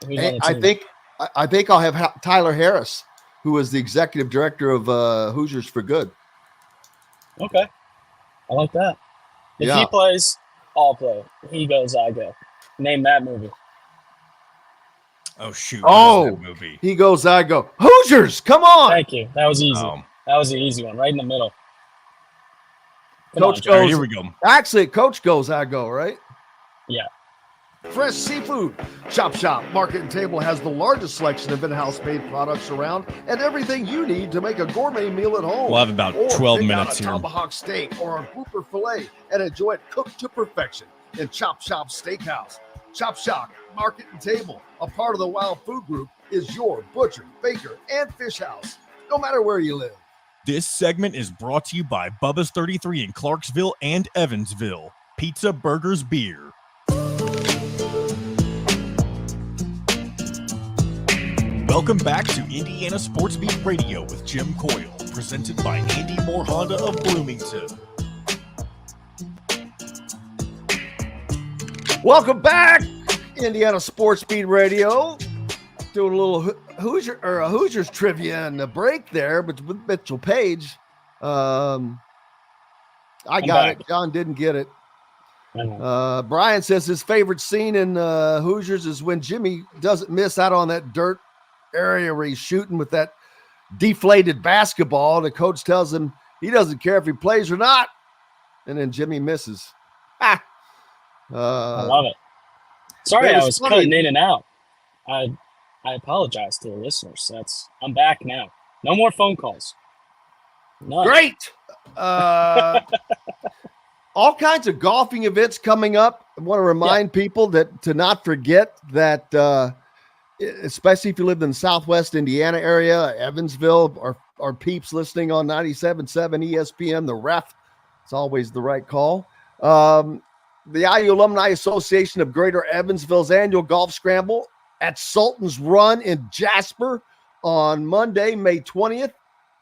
F: I think I'll have Tyler Harris, who is the executive director of Hoosiers for Good.
J: Okay. I like that. If he plays, I'll play. He goes, I go. Name that movie.
A: Oh, shoot.
F: Oh, movie. He goes, I go. Hoosiers, come on.
J: Thank you. That was easy. That was the easy one, right in the middle.
F: Coach goes, here we go. Actually, Coach goes, I go, right?
J: Yeah.
F: fresh seafood. Chop Shop Market and Table has the largest selection of in-house made products around and everything you need to make a gourmet meal at home.
A: We'll have about
F: or
A: 12
F: pick
A: minutes
F: out a
A: here.
F: tomahawk steak or a grouper fillet and enjoy it cooked to perfection in Chop Shop Steakhouse. Chop Shop Market and Table, a part of the Wild Food Group, is your butcher, baker, and fish house, no matter where you live.
A: This segment is brought to you by Bubba's 33 in Clarksville and Evansville. Pizza, burgers, beer. Welcome back to Indiana Sports Beat Radio with Jim Coyle, presented by Andy Moore Honda of Bloomington.
F: Welcome back, Indiana Sports Beat Radio. Doing a little Hoosiers trivia in the break there, but with Mitchell Paige. I got it. John didn't get it. Brian says his favorite scene in Hoosiers is when Jimmy doesn't miss out on that dirt area where he's shooting with that deflated basketball. The coach tells him he doesn't care if he plays or not, and then Jimmy misses. I
J: love it. Sorry, I was cutting in and out. I apologize to the listeners. I'm back now. No more phone calls. None.
F: Great. All kinds of golfing events coming up. I want to remind people that to not forget that, especially if you live in the Southwest Indiana area, Evansville, our peeps listening on 97.7 ESPN, the Ref. It's always the right call. The IU Alumni Association of Greater Evansville's annual golf scramble at Sultan's Run in Jasper on Monday, May 20th.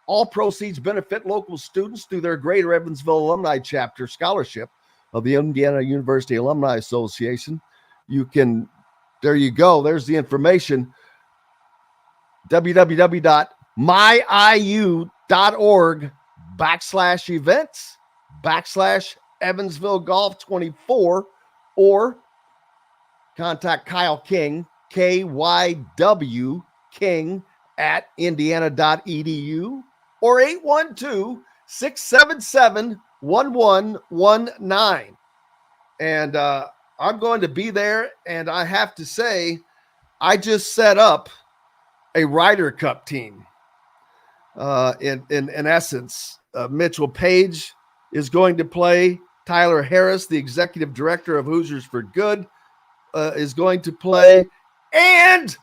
F: All proceeds benefit local students through their Greater Evansville Alumni Chapter scholarship of the Indiana University Alumni Association. There you go. There's the information. www.myiu.org/events/Evansville Golf 24 or contact Kyle King, KYW King at indiana.edu or 812-677-1119. And I'm going to be there, and I have to say, I just set up a Ryder Cup team. In essence, Mitchell Paige is going to play. Tyler Harris, the executive director of Hoosiers for Good, is going to play. And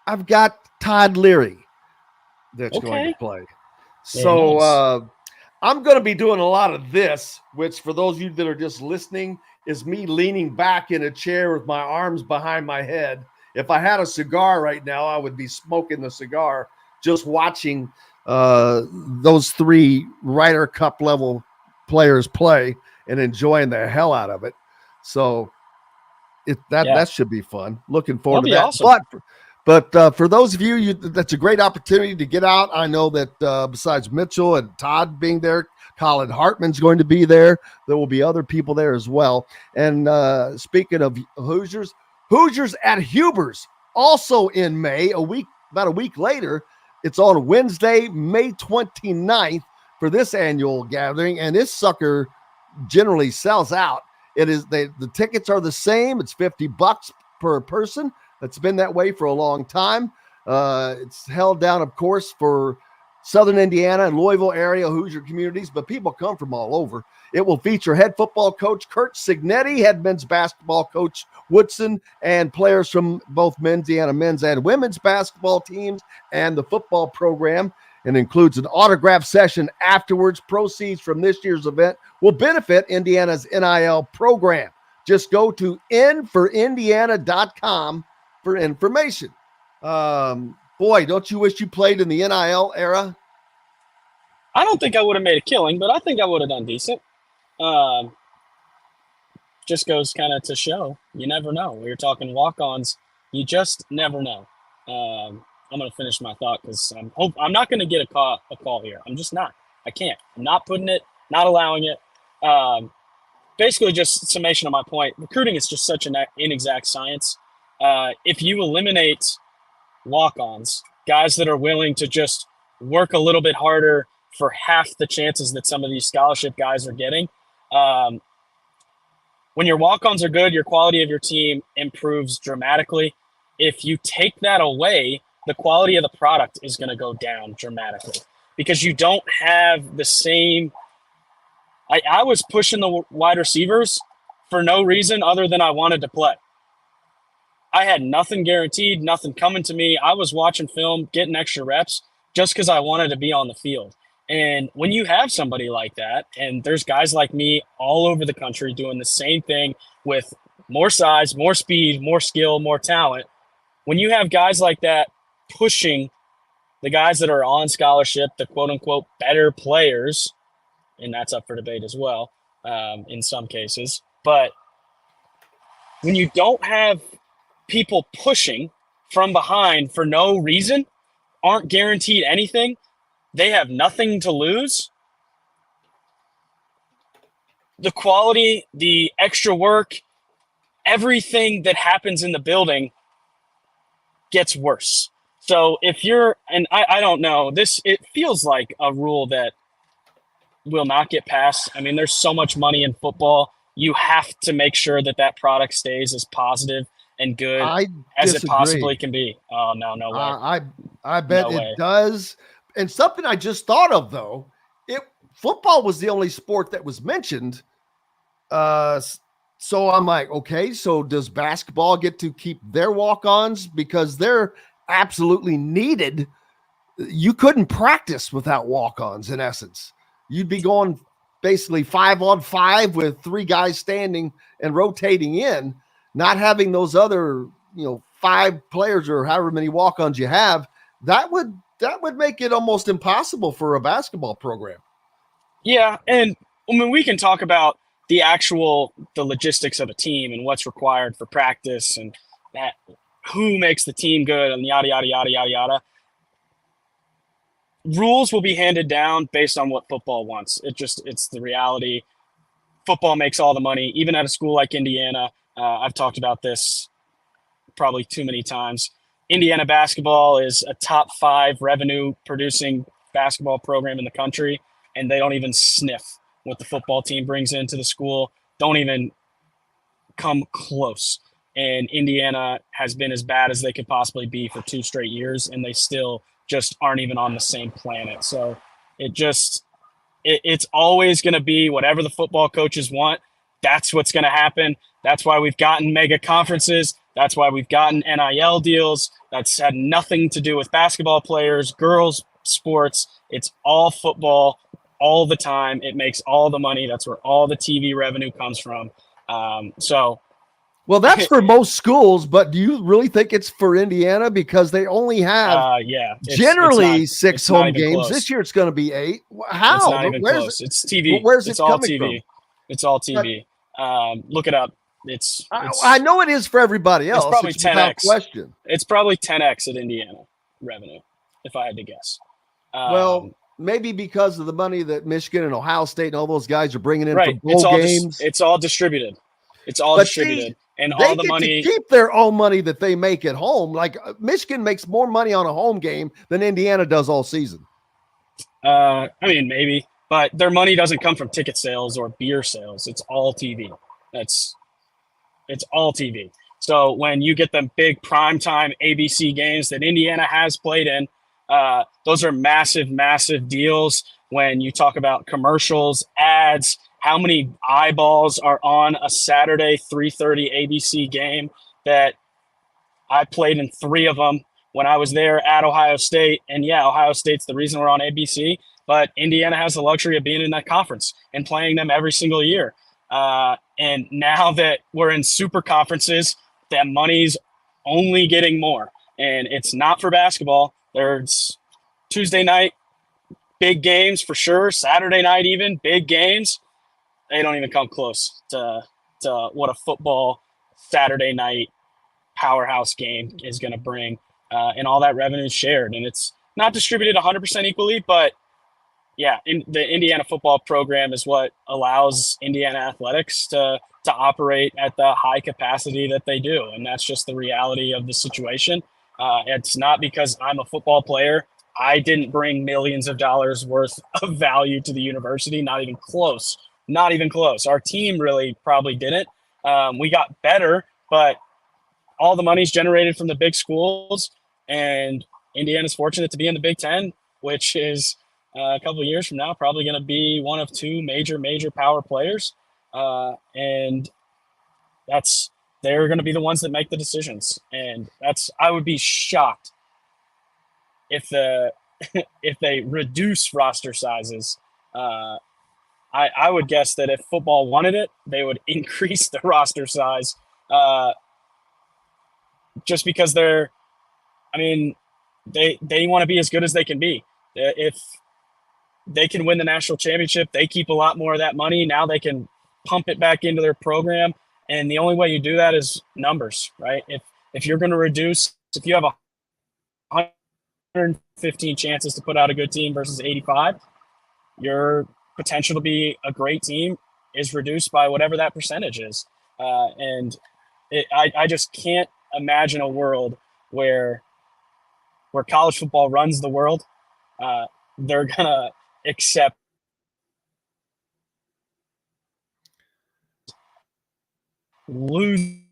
F: I've got Todd Leary that's going to play. So I'm going to be doing a lot of this, which for those of you that are just listening is me leaning back in a chair with my arms behind my head. If I had a cigar right now, I would be smoking the cigar, just watching those three Ryder Cup level players play and enjoying the hell out of it. So that should be fun. Looking forward to that. Awesome. But for those of you, that's a great opportunity to get out. I know that besides Mitchell and Todd being there, Colin Hartman's going to be there. There will be other people there as well. And speaking of Hoosiers at Huber's, also in May, about a week later. It's on Wednesday, May 29th for this annual gathering, and this sucker generally sells out. The tickets are the same. It's $50 per person. It's been that way for a long time. It's held down, of course, for Southern Indiana and Louisville area Hoosier communities, but people come from all over. It will feature head football coach Kurt Signetti, head men's basketball coach Woodson, and players from both Indiana men's and women's basketball teams and the football program, and includes an autograph session afterwards. Proceeds from this year's event will benefit Indiana's NIL program. Just go to nforindiana.com for information. Boy, don't you wish you played in the NIL era?
J: I don't think I would have made a killing, but I think I would have done decent. Just goes kind of to show, you never know. When you're talking walk-ons, you just never know. I'm going to finish my thought because I'm not going to get a call here. I'm just not. I can't. I'm not putting it, not allowing it. Basically, just summation of my point. Recruiting is just such an inexact science. If you eliminate walk-ons, guys that are willing to just work a little bit harder for half the chances that some of these scholarship guys are getting, when your walk-ons are good, your quality of your team improves dramatically. If you take that away, the quality of the product is going to go down dramatically because you don't have the same. I was pushing the wide receivers for no reason other than I wanted to play. I had nothing guaranteed, nothing coming to me. I was watching film, getting extra reps just because I wanted to be on the field. And when you have somebody like that, and there's guys like me all over the country doing the same thing with more size, more speed, more skill, more talent, when you have guys like that pushing the guys that are on scholarship, the quote-unquote better players, and that's up for debate as well in some cases, but when you don't have people pushing from behind for no reason, aren't guaranteed anything, they have nothing to lose. The quality, the extra work, everything that happens in the building gets worse. So if you're, and I don't know, it feels like a rule that will not get passed. I mean, there's so much money in football. You have to make sure that product stays as positive and good as it possibly can be. Oh, no way.
F: I bet it does. And something I just thought of, though, football was the only sport that was mentioned. So I'm like, okay, so does basketball get to keep their walk-ons because they're absolutely needed? You couldn't practice without walk-ons, in essence. You'd be going basically 5-on-5 with 3 guys standing and rotating in, not having those other, 5 players or however many walk-ons you have. That would make it almost impossible for a basketball program.
J: Yeah, and I mean, we can talk about the logistics of a team and what's required for practice and that who makes the team good and yada, yada, yada, yada, yada. Rules will be handed down based on what football wants. It's the reality. Football makes all the money, even at a school like Indiana. I've talked about this probably too many times. Indiana basketball is a top 5 revenue producing basketball program in the country, and they don't even sniff what the football team brings into the school. Don't even come close. And Indiana has been as bad as they could possibly be for 2 straight years, and they still just aren't even on the same planet. So it's always going to be whatever the football coaches want. That's what's going to happen. That's why we've gotten mega conferences. That's why we've gotten NIL deals. That's had nothing to do with basketball players, girls, sports. It's all football all the time. It makes all the money. That's where all the TV revenue comes from.
F: Well, that's for most schools, but do you really think it's for Indiana? Because they only have generally 6 home games.
J: Close.
F: This year it's going to be 8. How?
J: It's not even close. It's TV.
F: Where's it
J: it's all
F: coming
J: TV.
F: from?
J: It's all TV. Look it up.
F: I know it is for everybody else.
J: It's probably 10x.
F: Question.
J: It's probably 10x at Indiana revenue, if I had to guess.
F: Well, maybe because of the money that Michigan and Ohio State and all those guys are bringing in for bowl games.
J: It's all distributed. It's all distributed. And all the money,
F: keep their own money that they make at home. Like Michigan makes more money on a home game than Indiana does all season.
J: I mean, maybe, but their money doesn't come from ticket sales or beer sales. It's all TV. It's all TV. So when you get them big primetime ABC games that Indiana has played in, those are massive, massive deals. When you talk about commercials, ads, how many eyeballs are on a Saturday 3:30 ABC game that I played in 3 of them when I was there at Ohio State. And yeah, Ohio State's the reason we're on ABC, but Indiana has the luxury of being in that conference and playing them every single year. And now that we're in super conferences, that money's only getting more. And it's not for basketball. There's Tuesday night, big games for sure. Saturday night, even big games. They don't even come close to what a football Saturday night powerhouse game is going to bring. And all that revenue is shared. And it's not distributed 100% equally, but yeah, the Indiana football program is what allows Indiana athletics to operate at the high capacity that they do. And that's just the reality of the situation. It's not because I'm a football player. I didn't bring millions of dollars worth of value to the university. Not even close. Not even close. Our team really probably didn't. We got better, but all the money's generated from the big schools, and Indiana's fortunate to be in the Big Ten, which is a couple of years from now probably going to be one of two major power players, and they're going to be the ones that make the decisions. And I would be shocked if if they reduce roster sizes. I would guess that if football wanted it, they would increase the roster size, just because they want to be as good as they can be. If they can win the national championship, they keep a lot more of that money. Now they can pump it back into their program. And the only way you do that is numbers, right? If you're going to reduce, if you have 115 chances to put out a good team versus 85, your potential to be a great team is reduced by whatever that percentage is. I just can't imagine a world where college football runs the world. They're gonna accept losing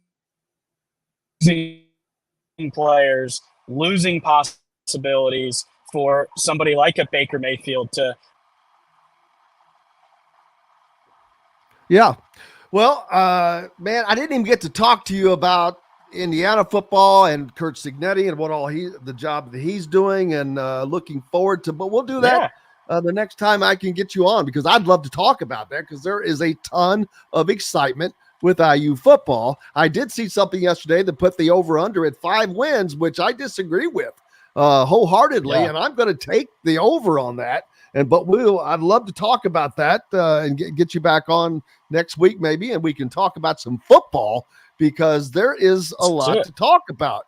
J: players, losing possibilities for somebody like a Baker Mayfield to.
F: Yeah. Well, man, I didn't even get to talk to you about Indiana football and Kurt Signetti and what all the job that he's doing, and looking forward to, but we'll do that the next time I can get you on, because I'd love to talk about that, because there is a ton of excitement with IU football. I did see something yesterday that put the over under at 5 wins, which I disagree with wholeheartedly. And I'm going to take the over on that. But I'd love to talk about that and get you back on next week maybe, and we can talk about some football, because there is a lot to talk about.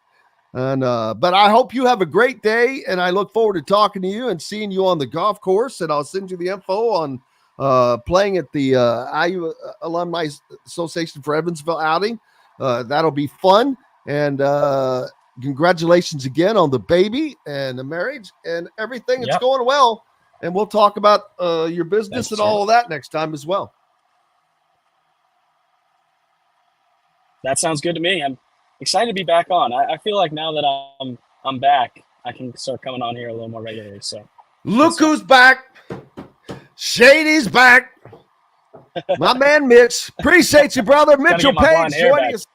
F: And but I hope you have a great day, and I look forward to talking to you and seeing you on the golf course. And I'll send you the info on playing at the IU Alumni Association for Evansville outing. That'll be fun. And congratulations again on the baby and the marriage and everything. It's going well. And we'll talk about your business and all of that next time as well.
J: That sounds good to me. I'm excited to be back on. I feel like now that I'm back, I can start coming on here a little more regularly. So
F: look who's back. Shady's back. My man Mitch. Appreciate you, brother. Mitchell Paige joining us.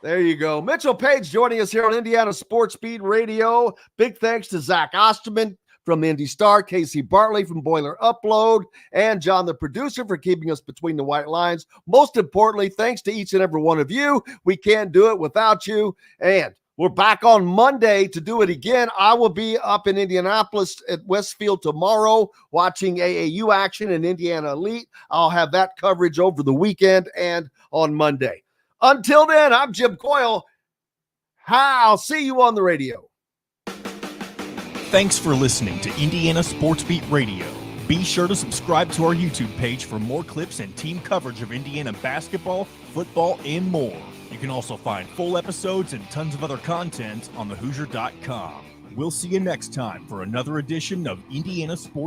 F: There you go. Mitchell Paige joining us here on Indiana Sports Beat Radio. Big thanks to Zach Osterman from the Indy Star, Casey Bartley from Boiler Upload, and John, the producer, for keeping us between the white lines. Most importantly, thanks to each and every one of you. We can't do it without you. And we're back on Monday to do it again. I will be up in Indianapolis at Westfield tomorrow watching AAU action in Indiana Elite. I'll have that coverage over the weekend and on Monday. Until then, I'm Jim Coyle. I'll see you on the radio.
A: Thanks for listening to Indiana Sports Beat Radio. Be sure to subscribe to our YouTube page for more clips and team coverage of Indiana basketball, football, and more. You can also find full episodes and tons of other content on thehoosier.com. We'll see you next time for another edition of Indiana Sports